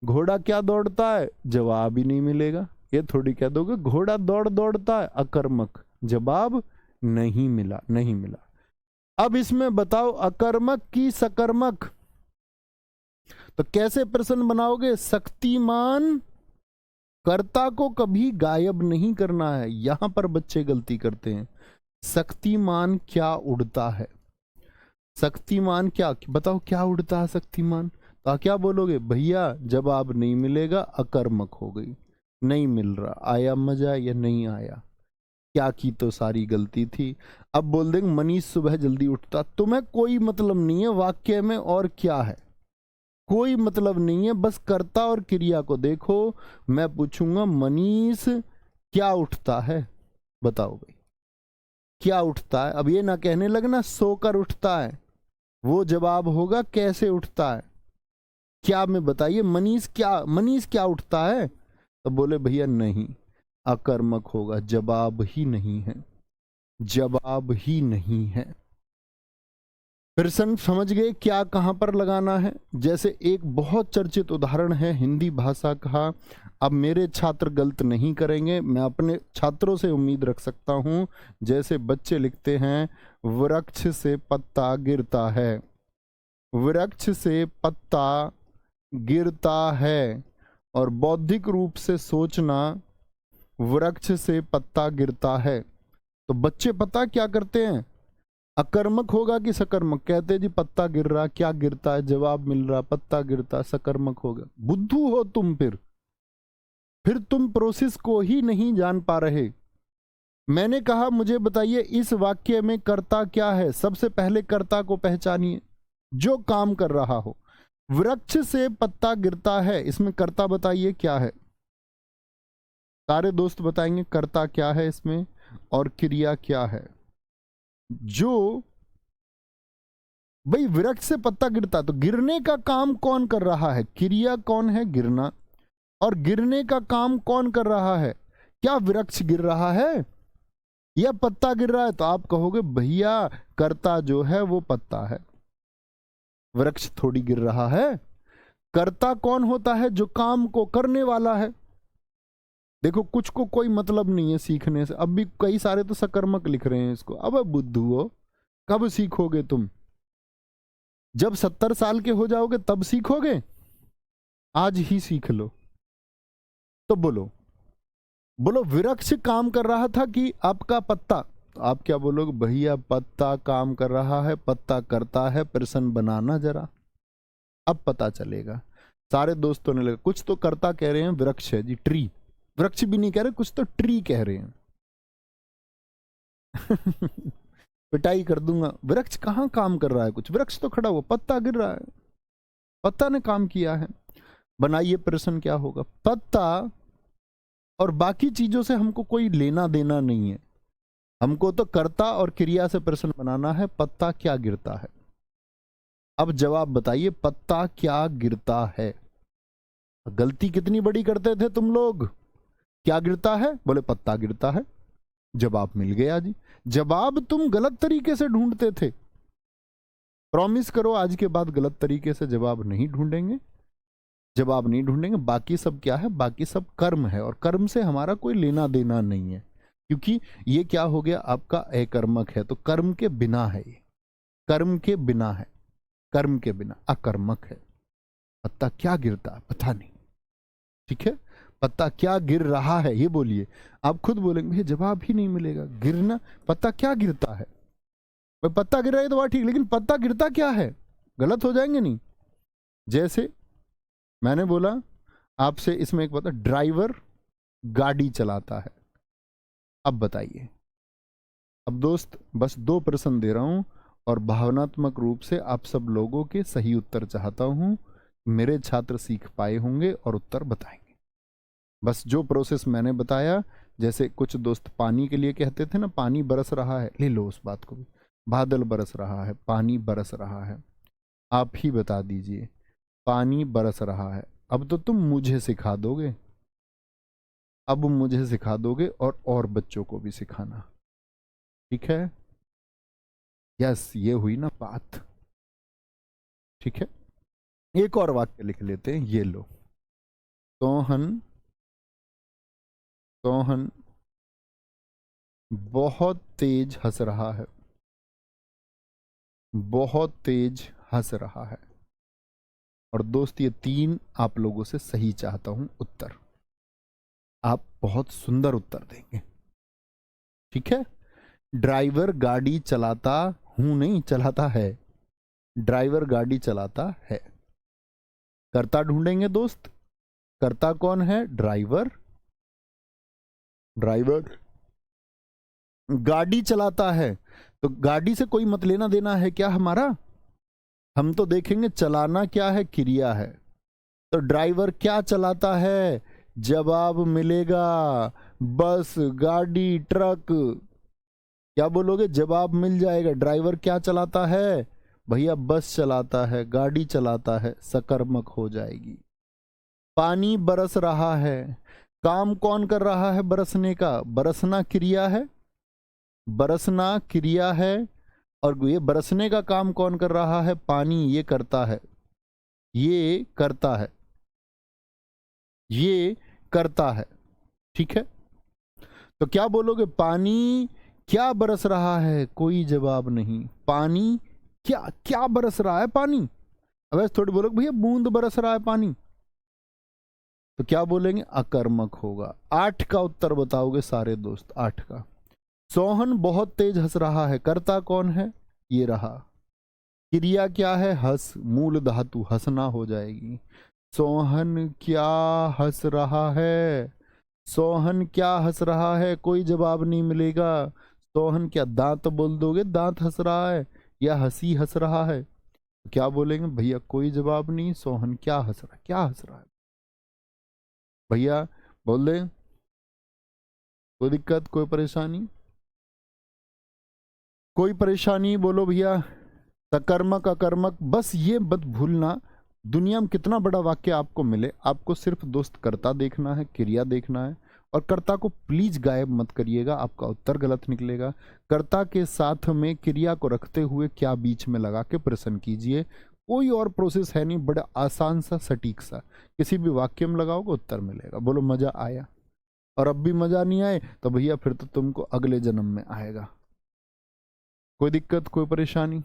घोड़ा क्या दौड़ता है, जवाब ही नहीं मिलेगा। ये थोड़ी कह दोगे घोड़ा दौड़ता है, अकर्मक, जवाब नहीं मिला, नहीं मिला। अब इसमें बताओ अकर्मक की सकर्मक, तो कैसे प्रश्न बनाओगे। शक्तिमान, कर्ता को कभी गायब नहीं करना है, यहां पर बच्चे गलती करते हैं। शक्तिमान क्या उड़ता है, शक्तिमान क्या, बताओ क्या उड़ता है शक्तिमान। तो क्या बोलोगे भैया, जवाब नहीं मिलेगा, अकर्मक हो गई, नहीं मिल रहा। आया मजा या नहीं आया, क्या की तो सारी गलती थी। अब बोल देंगे मनीष सुबह जल्दी उठता, तुम्हें कोई मतलब नहीं है वाक्य में और क्या है, कोई मतलब नहीं है, बस कर्ता और क्रिया को देखो। मैं पूछूंगा मनीष क्या उठता है, बताओ भाई क्या उठता है। अब ये ना कहने लगना सोकर उठता है, वो जवाब होगा कैसे उठता है। क्या में बताइए, मनीष क्या उठता है, तो बोले भैया नहीं, अकर्मक होगा, जवाब ही नहीं है, जवाब ही नहीं है। प्रश्न समझ गए क्या कहां पर लगाना है। जैसे एक बहुत चर्चित उदाहरण है हिंदी भाषा का, अब मेरे छात्र गलत नहीं करेंगे, मैं अपने छात्रों से उम्मीद रख सकता हूं। जैसे बच्चे लिखते हैं वृक्ष से पत्ता गिरता है, वृक्ष से पत्ता गिरता है, और बौद्धिक रूप से सोचना वृक्ष से पत्ता गिरता है। तो बच्चे पता क्या करते हैं, अकर्मक होगा कि सकर्मक, कहते जी पत्ता गिर रहा, क्या गिरता है, जवाब मिल रहा पत्ता गिरता, सकर्मक होगा। बुद्धू हो तुम, फिर तुम प्रोसेस को ही नहीं जान पा रहे। मैंने कहा मुझे बताइए इस वाक्य में कर्ता क्या है, सबसे पहले कर्ता को पहचानिए। जो काम कर रहा हो। वृक्ष से पत्ता गिरता है, इसमें कर्ता बताइए क्या है। सारे दोस्त बताएंगे कर्ता क्या है इसमें और क्रिया क्या है। जो भाई वृक्ष से पत्ता गिरता, तो गिरने का काम कौन कर रहा है, क्रिया कौन है, गिरना। और गिरने का काम कौन कर रहा है, क्या वृक्ष गिर रहा है या पत्ता गिर रहा है। तो आप कहोगे भैया कर्ता जो है वो पत्ता है, वृक्ष थोड़ी गिर रहा है। कर्ता कौन होता है, जो काम को करने वाला है। देखो कुछ को कोई मतलब नहीं है सीखने से, अब भी कई सारे तो सकर्मक लिख रहे हैं इसको। अब बुद्धू कब सीखोगे तुम, जब 70 साल के हो जाओगे तब सीखोगे, आज ही सीख लो। तो बोलो बोलो वृक्ष काम कर रहा था कि आपका पत्ता। तो आप क्या बोलोगे, भैया पत्ता काम कर रहा है, पत्ता करता है, प्रश्न बनाना जरा, अब पता चलेगा। सारे दोस्तों ने लगा कुछ तो कर्ता कह रहे हैं वृक्ष है जी, ट्री। वृक्ष भी नहीं कह रहे, कुछ तो ट्री कह रहे हैं। पिटाई कर दूंगा, वृक्ष कहां काम कर रहा है कुछ, वृक्ष तो खड़ा हुआ, पत्ता गिर रहा है, पत्ता ने काम किया है। बनाइए प्रश्न क्या होगा। पत्ता और बाकी चीजों से हमको कोई लेना देना नहीं है, हमको तो कर्ता और क्रिया से प्रश्न बनाना है। पत्ता क्या गिरता है, अब जवाब बताइए, पत्ता क्या गिरता है। गलती कितनी बड़ी करते थे तुम लोग, क्या गिरता है, बोले पत्ता गिरता है, जवाब मिल गया जी। जवाब तुम गलत तरीके से ढूंढते थे, प्रॉमिस करो आज के बाद गलत तरीके से जवाब नहीं ढूंढेंगे, जवाब नहीं ढूंढेंगे। बाकी सब क्या है, बाकी सब कर्म है, और कर्म से हमारा कोई लेना देना नहीं है, क्योंकि ये क्या हो गया आपका अकर्मक है, तो कर्म के बिना है, ये कर्म के बिना है, कर्म के बिना अकर्मक है। पत्ता क्या गिरता है, पता नहीं, ठीक है। पत्ता क्या गिर रहा है ये बोलिए, आप खुद बोलेंगे जवाब ही नहीं मिलेगा। गिरना, पत्ता क्या गिरता है, भाई पत्ता गिर रहा है तो बात ठीक, लेकिन पत्ता गिरता क्या है, गलत हो जाएंगे नहीं। जैसे मैंने बोला आपसे, इसमें एक बता, ड्राइवर गाड़ी चलाता है। अब बताइए, अब दोस्त बस 2 प्रश्न दे रहा हूं और भावनात्मक रूप से आप सब लोगों के सही उत्तर चाहता हूं। मेरे छात्र सीख पाए होंगे और उत्तर बताएंगे। बस जो प्रोसेस मैंने बताया, जैसे कुछ दोस्त पानी के लिए कहते थे ना, पानी बरस रहा है, ले लो उस बात को भी, बादल बरस रहा है, पानी बरस रहा है। आप ही बता दीजिए, पानी बरस रहा है। अब तो तुम मुझे सिखा दोगे, अब मुझे सिखा दोगे और बच्चों को भी सिखाना, ठीक है। यस, ये हुई ना बात, ठीक है। एक और वाक्य लिख लेते हैं, ये लो। सोहन सोहन बहुत तेज हंस रहा है, बहुत तेज हंस रहा है। और दोस्त ये 3 आप लोगों से सही चाहता हूं उत्तर, आप बहुत सुंदर उत्तर देंगे, ठीक है। ड्राइवर गाड़ी चलाता हूं नहीं, चलाता है, ड्राइवर गाड़ी चलाता है। कर्ता ढूंढेंगे दोस्त, कर्ता कौन है, ड्राइवर। ड्राइवर गाड़ी चलाता है, तो गाड़ी से कोई मत लेना देना है क्या हमारा, हम तो देखेंगे चलाना क्या है, क्रिया है। तो ड्राइवर क्या चलाता है, जवाब मिलेगा बस, गाड़ी, ट्रक। क्या बोलोगे, जवाब मिल जाएगा। ड्राइवर क्या चलाता है, भैया बस चलाता है, गाड़ी चलाता है, सकर्मक हो जाएगी। पानी बरस रहा है, काम कौन कर रहा है बरसने का, बरसना क्रिया है, बरसना क्रिया है। और ये बरसने का काम कौन कर रहा है, पानी, ये करता है, ये करता है, ये करता है, ठीक है। तो क्या बोलोगे, पानी क्या बरस रहा है, कोई जवाब नहीं। पानी क्या क्या बरस रहा है, पानी। अब ऐसे थोड़ी बोलोगे भैया बूंद बरस रहा है पानी, तो क्या बोलेंगे, अकर्मक होगा। 8 का उत्तर बताओगे सारे दोस्त, 8 का। सोहन बहुत तेज हंस रहा है, कर्ता कौन है, ये रहा। क्रिया क्या है, हंस, मूल धातु हंसना हो जाएगी। सोहन क्या हंस रहा है, सोहन क्या हंस रहा है, कोई जवाब नहीं मिलेगा। सोहन क्या, दांत बोल दोगे, दांत हंस रहा है या हंसी हंस रहा है। क्या बोलेंगे? भैया कोई जवाब नहीं, सोहन क्या हंस रहा है, क्या हंस रहा है? भैया बोल दे, कोई दिक्कत, कोई परेशानी? कोई परेशानी बोलो भैया। सकर्मक अकर्मक, बस ये मत भूलना, दुनिया में कितना बड़ा वाक्य आपको मिले, आपको सिर्फ दोस्त कर्ता देखना है, क्रिया देखना है। और कर्ता को प्लीज गायब मत करिएगा, आपका उत्तर गलत निकलेगा। कर्ता के साथ में क्रिया को रखते हुए क्या बीच में लगा के प्रश्न कीजिए। कोई और प्रोसेस है नहीं, बड़ा आसान सा, सटीक सा। किसी भी वाक्य में लगाओगे उत्तर मिलेगा। बोलो मजा आया? और अब भी मजा नहीं आए तो भैया फिर तो तुमको अगले जन्म में आएगा। कोई दिक्कत, कोई परेशानी?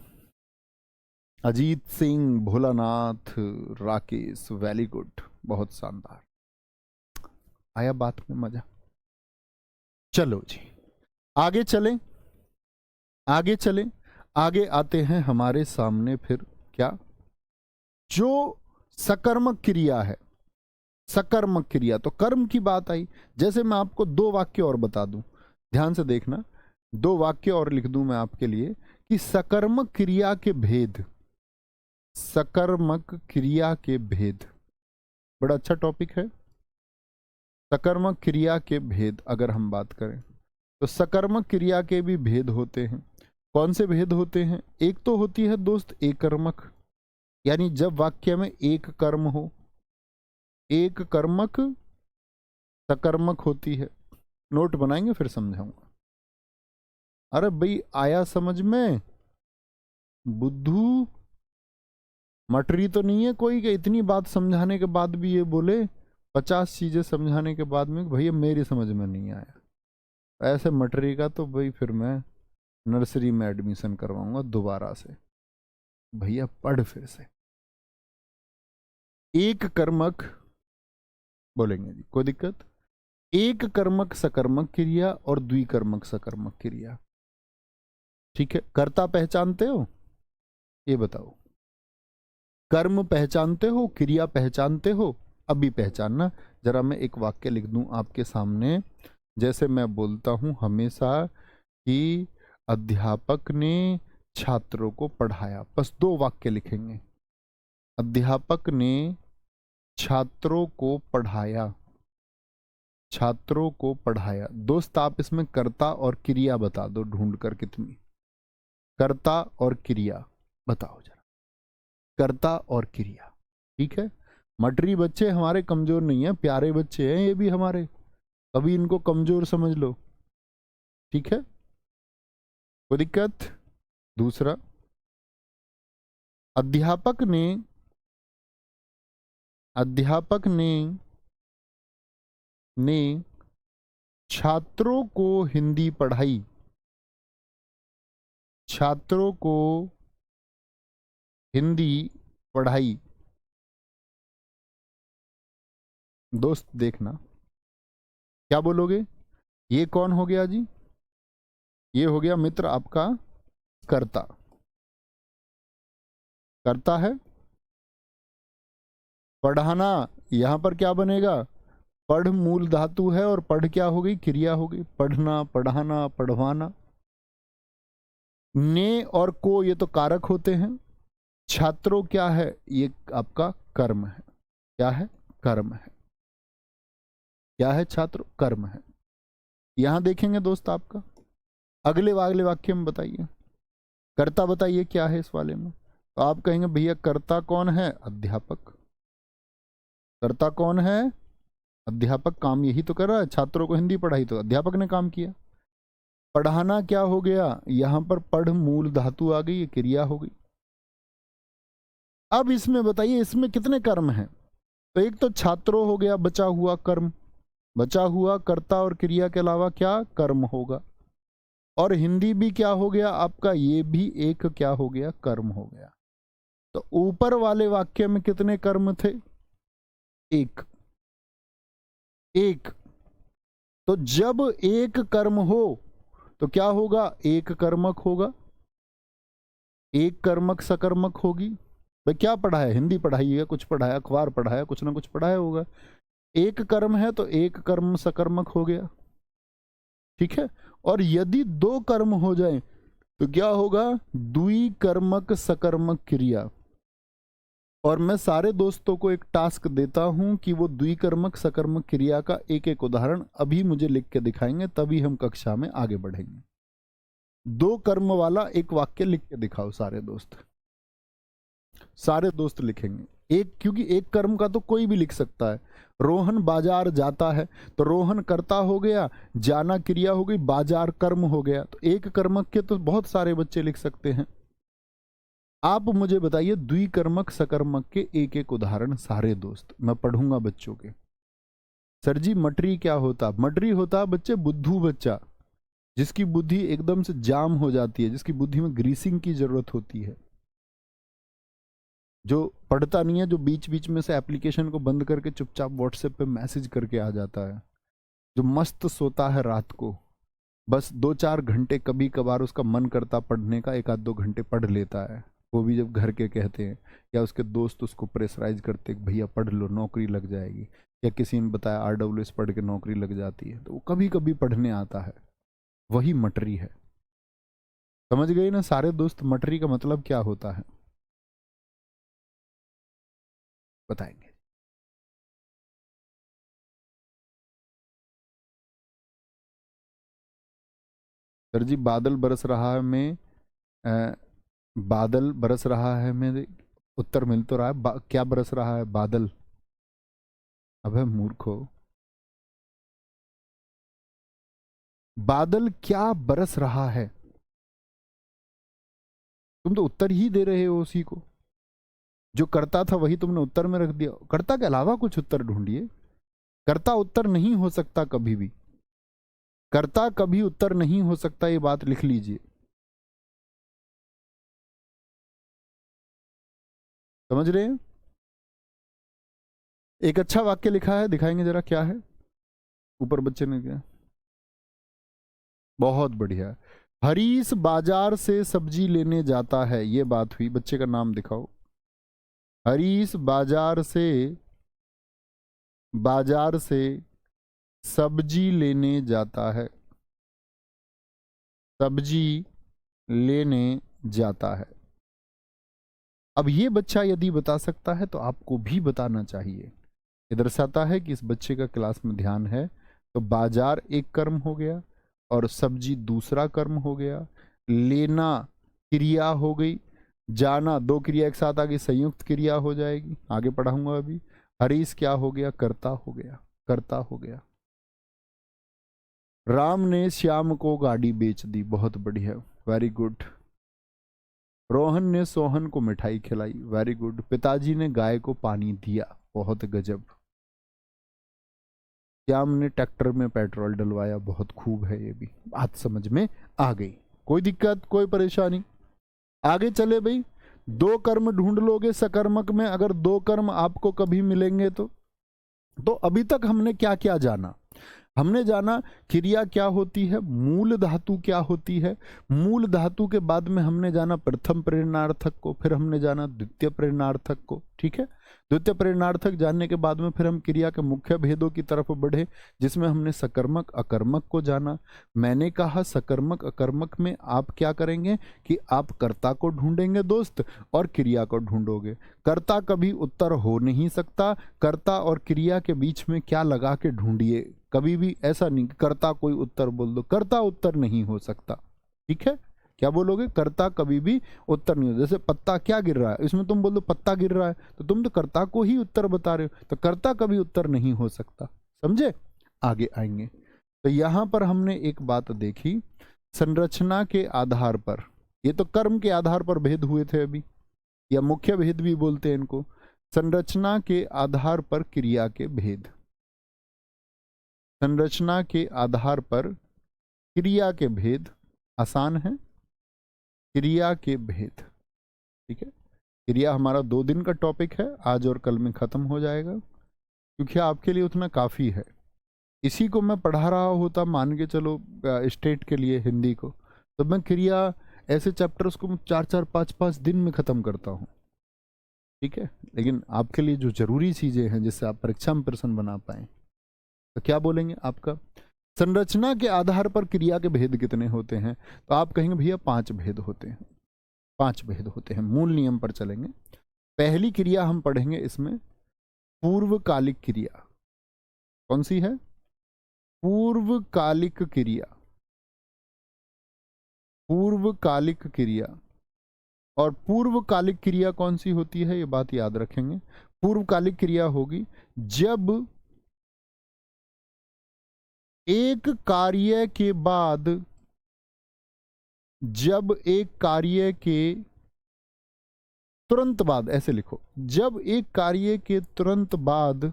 अजीत सिंह, भोलानाथ, राकेश, वेरी गुड, बहुत शानदार, आया बात में मजा। चलो जी आगे चलें, आगे चलें। आगे आते हैं हमारे सामने फिर क्या, जो सकर्मक क्रिया है। सकर्मक क्रिया, तो कर्म की बात आई। जैसे मैं आपको दो वाक्य और बता दूं, ध्यान से देखना, दो वाक्य और लिख दूं मैं आपके लिए कि सकर्मक क्रिया के भेद, सकर्मक क्रिया के भेद, बड़ा अच्छा टॉपिक है। सकर्मक क्रिया के भेद अगर हम बात करें तो सकर्मक क्रिया के भी भेद होते हैं। कौन से भेद होते हैं? एक तो होती है दोस्त एकर्मक, यानी जब वाक्य में एक कर्म हो, एक कर्मक सकर्मक होती है। नोट बनाएंगे फिर समझाऊंगा। अरे भाई आया समझ में? बुद्धू मटरी तो नहीं है कोई कि इतनी बात समझाने के बाद भी ये बोले, 50 चीजें समझाने के बाद में भैया मेरी समझ में नहीं आया। ऐसे मटरी का तो भाई फिर मैं नर्सरी में एडमिशन करवाऊंगा दोबारा से। भैया पढ़ फिर से। एक कर्मक बोलेंगे जी, कोई दिक्कत? एक कर्मक सकर्मक क्रिया और द्विकर्मक सकर्मक क्रिया। ठीक है, कर्ता पहचानते हो? ये बताओ, कर्म पहचानते हो, क्रिया पहचानते हो? अभी पहचानना। जरा मैं एक वाक्य लिख दूं आपके सामने। जैसे मैं बोलता हूं हमेशा कि अध्यापक ने छात्रों को पढ़ाया, बस दो वाक्य लिखेंगे। अध्यापक ने छात्रों को पढ़ाया, छात्रों को पढ़ाया। दोस्त आप इसमें कर्ता और क्रिया बता दो ढूंढ कर, कितनी कर्ता और क्रिया बताओ जरा, कर्ता और क्रिया। ठीक है, मटरी बच्चे हमारे कमजोर नहीं है, प्यारे बच्चे हैं ये भी हमारे, कभी इनको कमजोर समझ लो। ठीक है, कोई दिक्कत? दूसरा, अध्यापक ने, अध्यापक ने छात्रों को हिंदी पढ़ाई, छात्रों को हिंदी पढ़ाई। दोस्त देखना क्या बोलोगे? ये कौन हो गया जी? ये हो गया मित्र आपका कर्ता, कर्ता है। पढ़ाना, यहां पर क्या बनेगा? पढ़ मूल धातु है और पढ़ क्या हो गई? क्रिया हो गई। पढ़ना, पढ़ाना, पढ़वाना। ने और को ये तो कारक होते हैं। छात्रों क्या है? ये आपका कर्म है। क्या है? कर्म है। क्या है? छात्र कर्म है। यहां देखेंगे दोस्त आपका अगले वाक्य में बताइए, कर्ता बताइए क्या है इस वाले में। तो आप कहेंगे भैया कर्ता कौन है? अध्यापक। कर्ता कौन है? अध्यापक। काम यही तो कर रहा है, छात्रों को हिंदी पढ़ाई तो अध्यापक ने काम किया। पढ़ाना क्या हो गया? यहां पर पढ़ मूल धातु आ गई, ये क्रिया हो गई। अब इसमें बताइए इसमें कितने कर्म हैं? तो एक तो छात्रों हो गया बचा हुआ कर्म, बचा हुआ कर्ता और क्रिया के अलावा क्या कर्म होगा। और हिंदी भी क्या हो गया आपका? ये भी एक क्या हो गया? कर्म हो गया। तो ऊपर वाले वाक्य में कितने कर्म थे? एक, एक। तो जब एक कर्म हो तो क्या होगा? एक कर्मक होगा। एक कर्मक सकर्मक होगी। भाई क्या पढ़ाया? हिंदी पढ़ाई है, कुछ पढ़ाया, अखबार पढ़ाया, कुछ ना कुछ पढ़ाया होगा। एक कर्म है तो एक कर्म सकर्मक हो गया। ठीक है, और यदि दो कर्म हो जाए तो क्या होगा? द्विकर्मक सकर्मक क्रिया। और मैं सारे दोस्तों को एक टास्क देता हूं कि वो द्विकर्मक सकर्मक क्रिया का एक एक उदाहरण अभी मुझे लिख के दिखाएंगे, तभी हम कक्षा में आगे बढ़ेंगे। दो कर्म वाला एक वाक्य लिख के दिखाओ सारे दोस्त। सारे दोस्त लिखेंगे एक, क्योंकि एक कर्म का तो कोई भी लिख सकता है। रोहन बाजार जाता है तो रोहन कर्ता हो गया, जाना क्रिया हो गई, बाजार कर्म हो गया। तो एक कर्मक के तो बहुत सारे बच्चे लिख सकते हैं। आप मुझे बताइए द्विकर्मक सकर्मक के एक एक उदाहरण सारे दोस्त, मैं पढ़ूंगा बच्चों के। सर जी मटरी क्या होता? मटरी होता बच्चे बुद्धू बच्चा, जिसकी बुद्धि एकदम से जाम हो जाती है, जिसकी बुद्धि में ग्रीसिंग की जरूरत होती है, जो पढ़ता नहीं है, जो बीच बीच में से एप्लीकेशन को बंद करके चुपचाप व्हाट्सएप पे मैसेज करके आ जाता है, जो मस्त सोता है रात को, बस 2-4 घंटे कभी कभार उसका मन करता पढ़ने का, 1-2 घंटे पढ़ लेता है, वो भी जब घर के कहते हैं या उसके दोस्त उसको प्रेशराइज करते हैं भैया पढ़ लो नौकरी लग जाएगी, या किसी ने बताया RWS पढ़ के नौकरी लग जाती है, तो वो कभी कभी पढ़ने आता है, वही मटरी है। समझ गई ना सारे दोस्त? मटरी का मतलब क्या होता है बताएंगे। सर जी बादल बरस रहा है में बादल बरस रहा है में उत्तर मिल तो रहा है, क्या बरस रहा है? बादल। अबे मूर्खो, बादल क्या बरस रहा है? तुम तो उत्तर ही दे रहे हो उसी को, जो करता था वही तुमने उत्तर में रख दिया। कर्ता के अलावा कुछ उत्तर ढूंढिए। कर्ता उत्तर नहीं हो सकता कभी भी, कर्ता कभी उत्तर नहीं हो सकता, ये बात लिख लीजिए। समझ रहे हैं? एक अच्छा वाक्य लिखा है, दिखाएंगे जरा क्या है। ऊपर बच्चे ने क्या, बहुत बढ़िया। हरीश बाजार से सब्जी लेने जाता है, ये बात हुई। बच्चे का नाम दिखाओ। हरीश बाजार से सब्जी लेने जाता है, सब्जी लेने जाता है। अब ये बच्चा यदि बता सकता है तो आपको भी बताना चाहिए। ये दर्शाता है कि इस बच्चे का क्लास में ध्यान है। तो बाजार एक कर्म हो गया और सब्जी दूसरा कर्म हो गया, लेना क्रिया हो गई, जाना दो क्रिया एक साथ आ गई, संयुक्त क्रिया हो जाएगी, आगे पढ़ाऊंगा अभी। हरीश क्या हो गया? कर्ता हो गया, कर्ता हो गया। राम ने श्याम को गाड़ी बेच दी, बहुत बढ़िया, वेरी गुड। रोहन ने सोहन को मिठाई खिलाई, वेरी गुड। पिताजी ने गाय को पानी दिया, बहुत गजब। श्याम ने ट्रैक्टर में पेट्रोल डलवाया, बहुत खूब है, ये भी बात समझ में आ गई। कोई दिक्कत, कोई परेशानी? आगे चले भाई। दो कर्म ढूंढ लोगे सकर्मक में, अगर दो कर्म आपको कभी मिलेंगे तो अभी तक हमने क्या क्या जाना? हमने जाना क्रिया क्या होती है, मूल धातु क्या होती है, मूल धातु के बाद में हमने जाना प्रथम प्रेरणार्थक को, फिर हमने जाना द्वितीय प्रेरणार्थक को, ठीक है। द्वितीय प्रेरणार्थक जानने के बाद में फिर हम क्रिया के मुख्य भेदों की तरफ बढ़े, जिसमें हमने सकर्मक अकर्मक को जाना। मैंने कहा सकर्मक अकर्मक में आप क्या करेंगे कि आप कर्ता को ढूंढेंगे दोस्त और क्रिया को ढूंढोगे। कर्ता कभी उत्तर हो नहीं सकता, कर्ता और क्रिया के बीच में क्या लगा के ढूंढिए। कभी भी ऐसा नहीं कर्ता कोई उत्तर बोल दो, कर्ता उत्तर नहीं हो सकता, ठीक है। क्या बोलोगे? कर्ता कभी भी उत्तर नहीं हो। जैसे पत्ता क्या गिर रहा है, इसमें तुम बोल दो पत्ता गिर रहा है, तो तुम तो कर्ता को ही उत्तर बता रहे हो, तो कर्ता कभी उत्तर नहीं हो सकता। समझे? आगे आएंगे। तो यहां पर हमने एक बात देखी, संरचना के आधार पर, ये तो कर्म के आधार पर भेद हुए थे अभी, या मुख्य भेद भी बोलते हैं इनको। संरचना के आधार पर क्रिया के भेद, संरचना के आधार पर क्रिया के भेद, आसान है। क्रिया के भेद, ठीक है। क्रिया हमारा 2 दिन का टॉपिक है, आज और कल में खत्म हो जाएगा, क्योंकि आपके लिए उतना काफी है। इसी को मैं पढ़ा रहा होता, मान के चलो स्टेट के लिए हिंदी को, तो मैं क्रिया ऐसे चैप्टर्स को 4-4 5-5 दिन में खत्म करता हूँ, ठीक है। लेकिन आपके लिए जो जरूरी चीजें हैं जिससे आप परीक्षा में प्रश्न बना पाए, तो क्या बोलेंगे आपका? संरचना के आधार पर क्रिया के भेद कितने होते हैं? तो आप कहेंगे भैया 5 भेद होते हैं, 5 भेद होते हैं। मूल नियम पर चलेंगे। पहली क्रिया हम पढ़ेंगे इसमें पूर्वकालिक क्रिया। कौन सी है? पूर्वकालिक क्रिया। पूर्वकालिक क्रिया। और पूर्वकालिक क्रिया कौन सी होती है, ये बात याद रखेंगे। पूर्वकालिक क्रिया होगी जब एक कार्य के बाद, जब एक कार्य के तुरंत बाद, ऐसे लिखो, जब एक कार्य के तुरंत बाद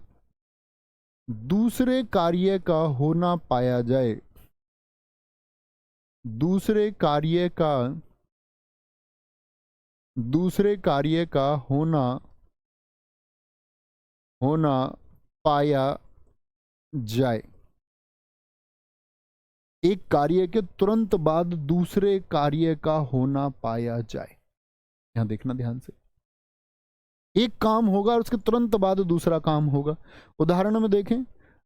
दूसरे कार्य का होना पाया जाए। दूसरे कार्य का होना पाया जाए। एक कार्य के तुरंत बाद दूसरे कार्य का होना पाया जाए। यहां देखना ध्यान से, एक काम होगा और उसके तुरंत बाद दूसरा काम होगा। उदाहरण में देखें,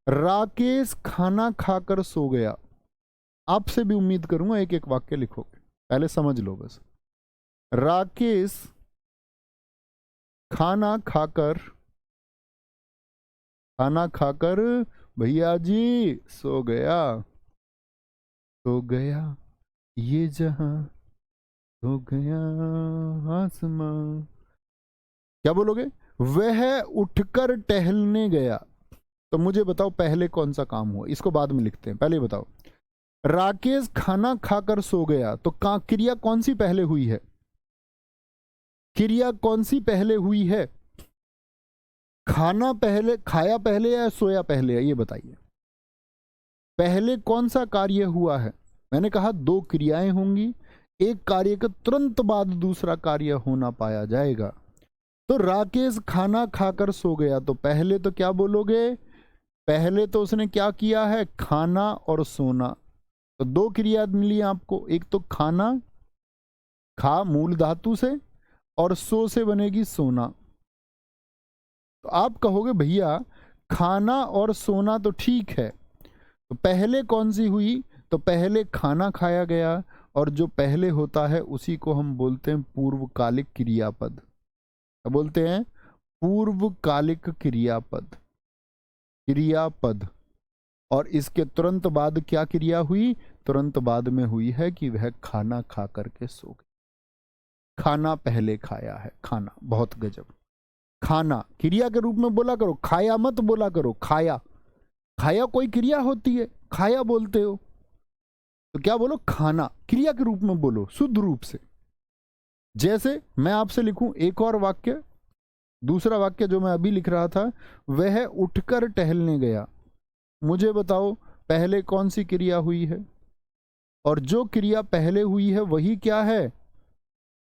राकेश खाना खाकर सो गया। आपसे भी उम्मीद करूंगा एक एक वाक्य लिखोगे, पहले समझ लो बस। राकेश खाना खाकर भैया जी सो गया। सो गया ये जहां, सो गया आसमां। क्या बोलोगे? वह उठकर टहलने गया। तो मुझे बताओ पहले कौन सा काम हुआ, इसको बाद में लिखते हैं, पहले बताओ। राकेश खाना खाकर सो गया, तो क्रिया कौन सी पहले हुई है? क्रिया कौन सी पहले हुई है? खाना पहले, खाया पहले या सोया पहले है, ये बताइए। पहले कौन सा कार्य हुआ है? मैंने कहा दो क्रियाएं होंगी, एक कार्य के तुरंत बाद दूसरा कार्य होना पाया जाएगा। तो राकेश खाना खाकर सो गया, तो पहले तो क्या बोलोगे? पहले तो उसने क्या किया है? खाना और सोना। तो दो क्रिया मिली आपको, एक तो खाना, खा मूल धातु से, और सो से बनेगी सोना। तो आप कहोगे भैया खाना और सोना तो ठीक है, तो पहले कौन सी हुई? तो पहले खाना खाया गया, और जो पहले होता है उसी को हम बोलते हैं पूर्वकालिक क्रियापद। क्या बोलते हैं? पूर्वकालिक क्रियापद। क्रियापद। और इसके तुरंत बाद क्या क्रिया हुई? तुरंत बाद में हुई है कि वह खाना खा करके सो गया। खाना पहले खाया है, खाना, बहुत गजब। खाना क्रिया के रूप में बोला करो, खाया मत बोला करो। खाया, खाया कोई क्रिया होती है, खाया बोलते हो, तो क्या बोलो? खाना क्रिया के रूप में बोलो, शुद्ध रूप से। जैसे मैं आपसे लिखूं एक और वाक्य, दूसरा वाक्य जो मैं अभी लिख रहा था, वह उठकर टहलने गया। मुझे बताओ पहले कौन सी क्रिया हुई है? और जो क्रिया पहले हुई है वही क्या है?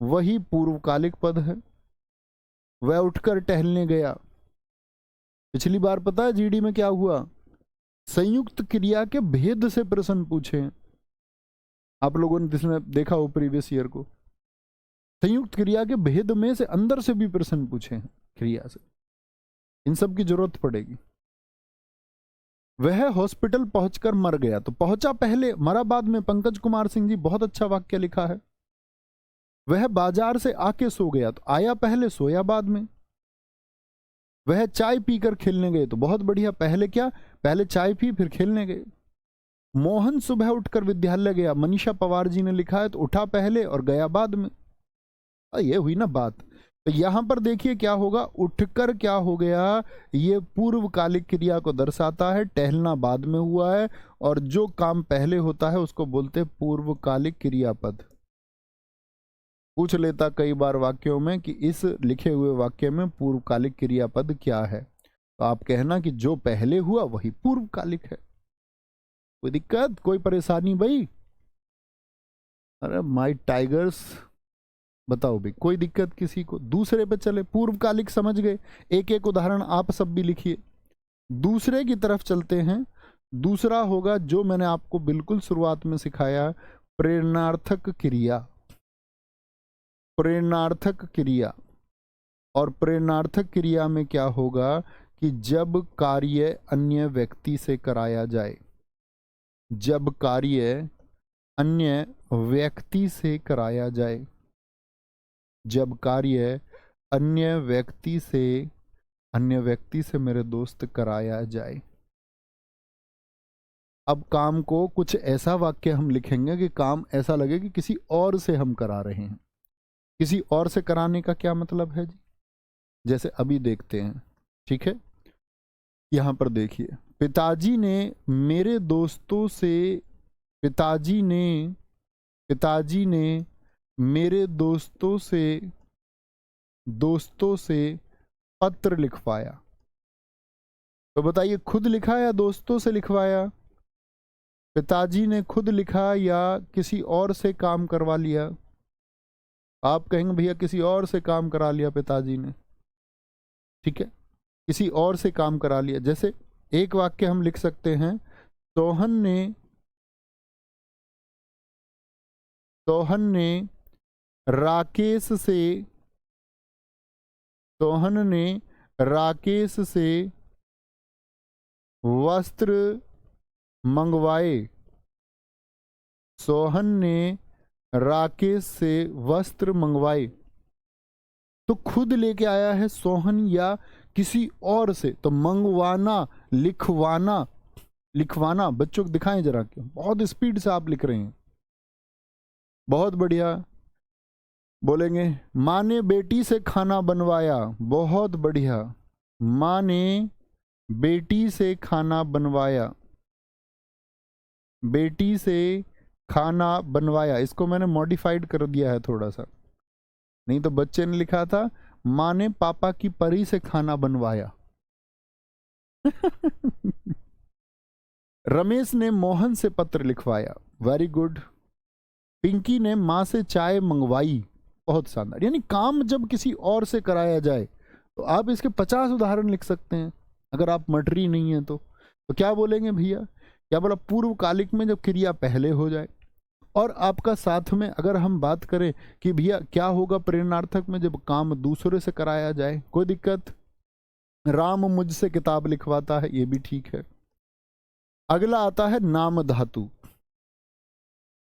वही पूर्वकालिक पद है। वह उठकर टहलने गया। पिछली बार पता है जीडी में क्या हुआ? संयुक्त क्रिया के भेद से प्रश्न पूछे। आप लोगों ने जिसमें देखा हो प्रीवियस ईयर को, संयुक्त क्रिया के भेद में से अंदर से भी प्रश्न पूछे हैं क्रिया से, इन सब की जरूरत पड़ेगी। वह हॉस्पिटल पहुंचकर मर गया, तो पहुंचा पहले मरा बाद में। पंकज कुमार सिंह जी बहुत अच्छा वाक्य लिखा है। वह बाजार से आके सो गया, तो आया पहले सोया बाद में। वह चाय पीकर खेलने गए, तो बहुत बढ़िया, पहले क्या? पहले चाय पी फिर खेलने गए। मोहन सुबह उठकर विद्यालय गया, मनीषा पवार जी ने लिखा है, तो उठा पहले और गया बाद में। ये हुई ना बात। तो यहां पर देखिए क्या होगा, उठकर क्या हो गया, ये पूर्वकालिक क्रिया को दर्शाता है, टहलना बाद में हुआ है, और जो काम पहले होता है उसको बोलते हैं पूर्वकालिक क्रियापद। पूछ लेता कई बार वाक्यों में कि इस लिखे हुए वाक्य में पूर्वकालिक क्रियापद क्या है, तो आप कहना कि जो पहले हुआ वही पूर्वकालिक है। कोई दिक्कत, कोई परेशानी भाई? अरे माय टाइगर्स, बताओ भाई, कोई दिक्कत किसी को? दूसरे पे चले, पूर्वकालिक समझ गए। एक एक उदाहरण आप सब भी लिखिए। दूसरे की तरफ चलते हैं। दूसरा होगा जो मैंने आपको बिल्कुल शुरुआत में सिखाया, प्रेरणार्थक क्रिया। प्रेरणार्थक क्रिया। और प्रेरणार्थक क्रिया में क्या होगा कि जब कार्य अन्य व्यक्ति से कराया जाए, जब कार्य अन्य व्यक्ति से कराया जाए, जब कार्य अन्य व्यक्ति से मेरे दोस्त कराया जाए। अब काम को कुछ ऐसा वाक्य हम लिखेंगे कि काम ऐसा लगे कि किसी और से हम करा रहे हैं। किसी और से कराने का क्या मतलब है जी? जैसे अभी देखते हैं, ठीक है। यहां पर देखिए, पिताजी ने मेरे दोस्तों से पिताजी ने मेरे दोस्तों से पत्र लिखवाया। तो बताइए, खुद लिखा या दोस्तों से लिखवाया? पिताजी ने खुद लिखा या किसी और से काम करवा लिया? आप कहेंगे भैया किसी और से काम करा लिया पिताजी ने, ठीक है, किसी और से काम करा लिया। जैसे एक वाक्य हम लिख सकते हैं, सोहन ने राकेश से वस्त्र मंगवाए। सोहन ने राकेश से वस्त्र मंगवाए। तो खुद लेके आया है सोहन या किसी और से, तो मंगवाना, लिखवाना बच्चों को दिखाएं जरा, क्यों बहुत स्पीड से आप लिख रहे हैं। बहुत बढ़िया। बोलेंगे माँ ने बेटी से खाना बनवाया। बहुत बढ़िया। माँ ने बेटी से खाना बनवाया। बेटी से खाना बनवाया, इसको मैंने मॉडिफाइड कर दिया है थोड़ा सा, नहीं तो बच्चे ने लिखा था माँ ने पापा की परी से खाना बनवाया। रमेश ने मोहन से पत्र लिखवाया। Very good. पिंकी ने माँ से चाय मंगवाई। बहुत शानदार। यानी काम जब किसी और से कराया जाए तो आप इसके 50 उदाहरण लिख सकते हैं। अगर आप मटरी नहीं है तो क्या बोलेंगे भैया? क्या बोला? पूर्व कालिक में जब क्रिया पहले हो जाए। और आपका साथ में अगर हम बात करें कि भैया क्या होगा प्रेरणार्थक में, जब काम दूसरे से कराया जाए, कोई दिक्कत? राम मुझसे किताब लिखवाता है, ये भी ठीक है। अगला आता है नाम धातु।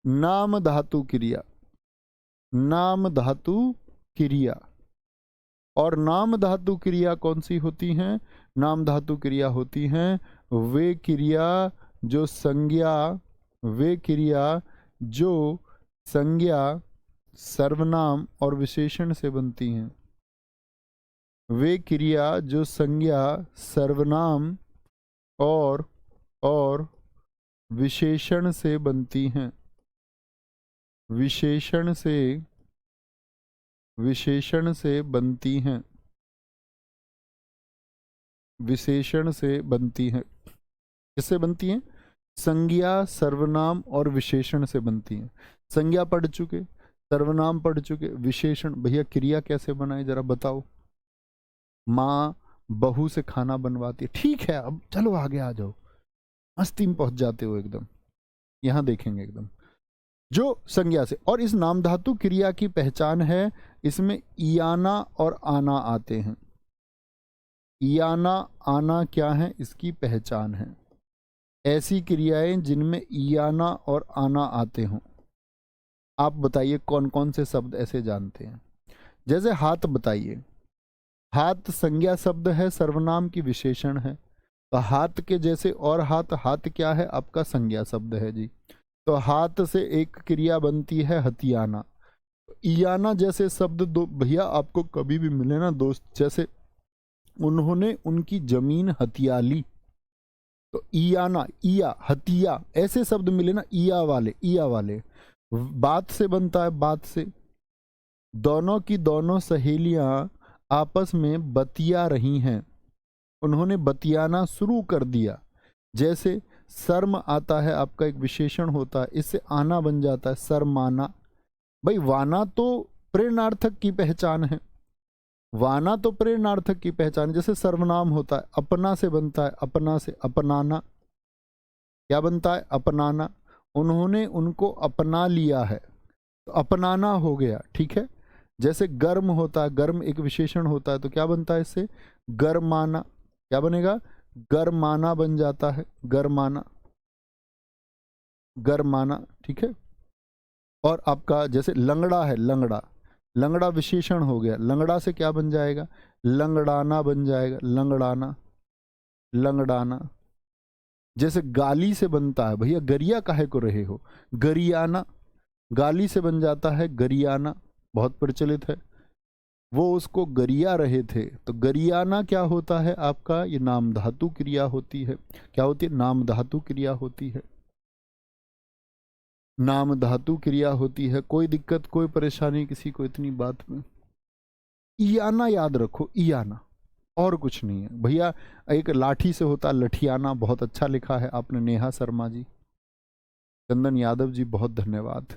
नाम धातु क्रिया। नाम धातु क्रिया। और नाम धातु क्रिया कौन सी होती हैं? नाम धातु क्रिया होती हैं वे क्रिया जो संज्ञा, सर्वनाम और विशेषण से बनती हैं। वे क्रिया जो संज्ञा, सर्वनाम और विशेषण से बनती हैं। विशेषण से बनती हैं। विशेषण से बनती हैं। किससे बनती हैं? संज्ञा, सर्वनाम और विशेषण से बनती हैं। संज्ञा पढ़ चुके, सर्वनाम पढ़ चुके, विशेषण। भैया क्रिया कैसे बनाए जरा बताओ? माँ बहू से खाना बनवाती है। ठीक है, अब चलो आगे आ जाओ, मस्ती में पहुंच जाते हो एकदम। यहां देखेंगे एकदम जो संज्ञा से। और इस नाम धातु क्रिया की पहचान है, इसमें इयाना और आना आते हैं। इयाना आना क्या है? इसकी पहचान है ऐसी क्रियाएं जिनमें इयाना और आना आते हों। आप बताइए कौन कौन से शब्द ऐसे जानते हैं? जैसे हाथ बताइए। हाथ संज्ञा शब्द है, सर्वनाम की विशेषण है। तो हाथ के जैसे और हाथ क्या है? आपका संज्ञा शब्द है जी। तो हाथ से एक क्रिया बनती है हथियाना। इयाना जैसे शब्द दो भैया आपको कभी भी मिले ना दोस्त, जैसे उन्होंने उनकी जमीन हथिया ली, तो इयाना, इया, हतिया, ऐसे शब्द मिले ना, इया वाले। बात से बनता है, बात से। दोनों की दोनों सहेलियां आपस में बतिया रही हैं, उन्होंने बतियाना शुरू कर दिया। जैसे शर्म आता है, आपका एक विशेषण होता है, इससे आना बन जाता है शर्माना। भाई वाना तो प्रेरणार्थक की पहचान है। वाना तो प्रेरणार्थक की पहचान। जैसे सर्वनाम होता है, अपना से बनता है, अपना से अपनाना। क्या बनता है? अपनाना। उन्होंने उनको अपना लिया है, तो अपनाना हो गया, ठीक है। जैसे गर्म होता है, गर्म एक विशेषण होता है, तो क्या बनता है इससे? गर्माना। क्या बनेगा? गर्माना बन जाता है, गर्माना, गर्माना, ठीक है। और आपका जैसे लंगड़ा है, लंगड़ा, लंगड़ा विशेषण हो गया, लंगड़ा से क्या बन जाएगा, लंगड़ाना बन जाएगा, लंगड़ाना, लंगड़ाना। जैसे गाली से बनता है, भैया गरिया काहे को रहे हो, गरियाना, गाली से बन जाता है गरियाना, बहुत प्रचलित है। वो उसको गरिया रहे थे, तो गरियाना क्या होता है आपका, ये नाम धातु क्रिया होती है। क्या होती है, नाम धातु क्रिया होती है, नाम धातु क्रिया होती है। कोई दिक्कत, कोई परेशानी किसी को इतनी बात में? इयाना याद रखो, इयाना, और कुछ नहीं है भैया। एक लाठी से होता लठियाना, बहुत अच्छा लिखा है आपने नेहा शर्मा जी, चंदन यादव जी, बहुत धन्यवाद।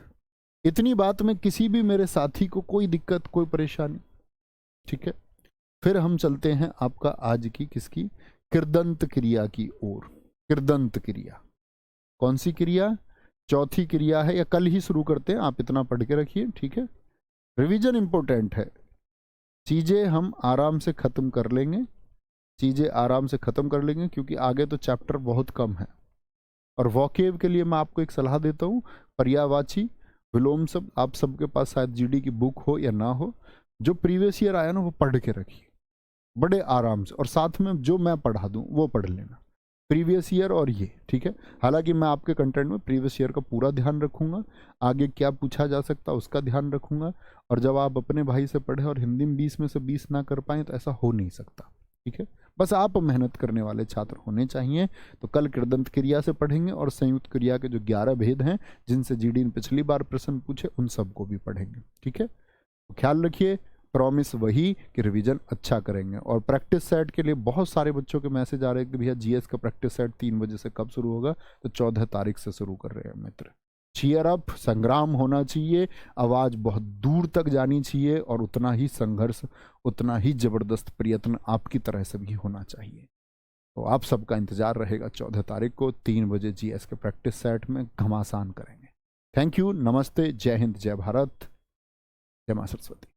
इतनी बात में किसी भी मेरे साथी को कोई दिक्कत, कोई परेशानी? ठीक है, फिर हम चलते हैं आपका आज की किसकी, कृदंत क्रिया की ओर। कृदंत क्रिया कौन सी क्रिया, चौथी क्रिया है, या कल ही शुरू करते हैं, आप इतना पढ़ के रखिए, ठीक है। रिवीजन इंपॉर्टेंट है, चीजें हम आराम से खत्म कर लेंगे, चीजें आराम से खत्म कर लेंगे, क्योंकि आगे तो चैप्टर बहुत कम है। और वॉकेब के लिए मैं आपको एक सलाह देता हूँ, पर्यायवाची, विलोम शब्द, आप सबके पास शायद जीडी की बुक हो या ना हो, जो प्रीवियस ईयर आया ना वो पढ़ के रखिए बड़े आराम से, और साथ में जो मैं पढ़ा दूं वो पढ़ लेना, प्रीवियस ईयर और ये, ठीक है। हालांकि मैं आपके कंटेंट में प्रीवियस ईयर का पूरा ध्यान रखूंगा, आगे क्या पूछा जा सकता है उसका ध्यान रखूंगा। और जब आप अपने भाई से पढ़े और हिंदी में 20 में से 20 ना कर पाए तो ऐसा हो नहीं सकता, ठीक है। बस आप मेहनत करने वाले छात्र होने चाहिए। तो कल कृदंत क्रिया से पढ़ेंगे, और संयुक्त क्रिया के जो 11 भेद हैं जिनसे जीडी ने पिछली बार प्रश्न पूछे उन सबको भी पढ़ेंगे, ठीक है। तो ख्याल रखिए, प्रॉमिस वही कि रिवीजन अच्छा करेंगे। और प्रैक्टिस सेट के लिए बहुत सारे बच्चों के मैसेज आ रहे हैं कि भैया जीएस का प्रैक्टिस सेट 3 बजे से कब शुरू होगा, तो 14 तारीख से शुरू कर रहे हैं मित्र। चीयर अप, संग्राम होना चाहिए, आवाज बहुत दूर तक जानी चाहिए, और उतना ही संघर्ष, उतना ही जबरदस्त प्रयत्न आपकी तरह से भी होना चाहिए। तो आप सबका इंतजार रहेगा 14 तारीख को 3 बजे जीएस के प्रैक्टिस सेट में घमासान करेंगे। थैंक यू, नमस्ते, जय हिंद, जय भारत, जय मां सरस्वती।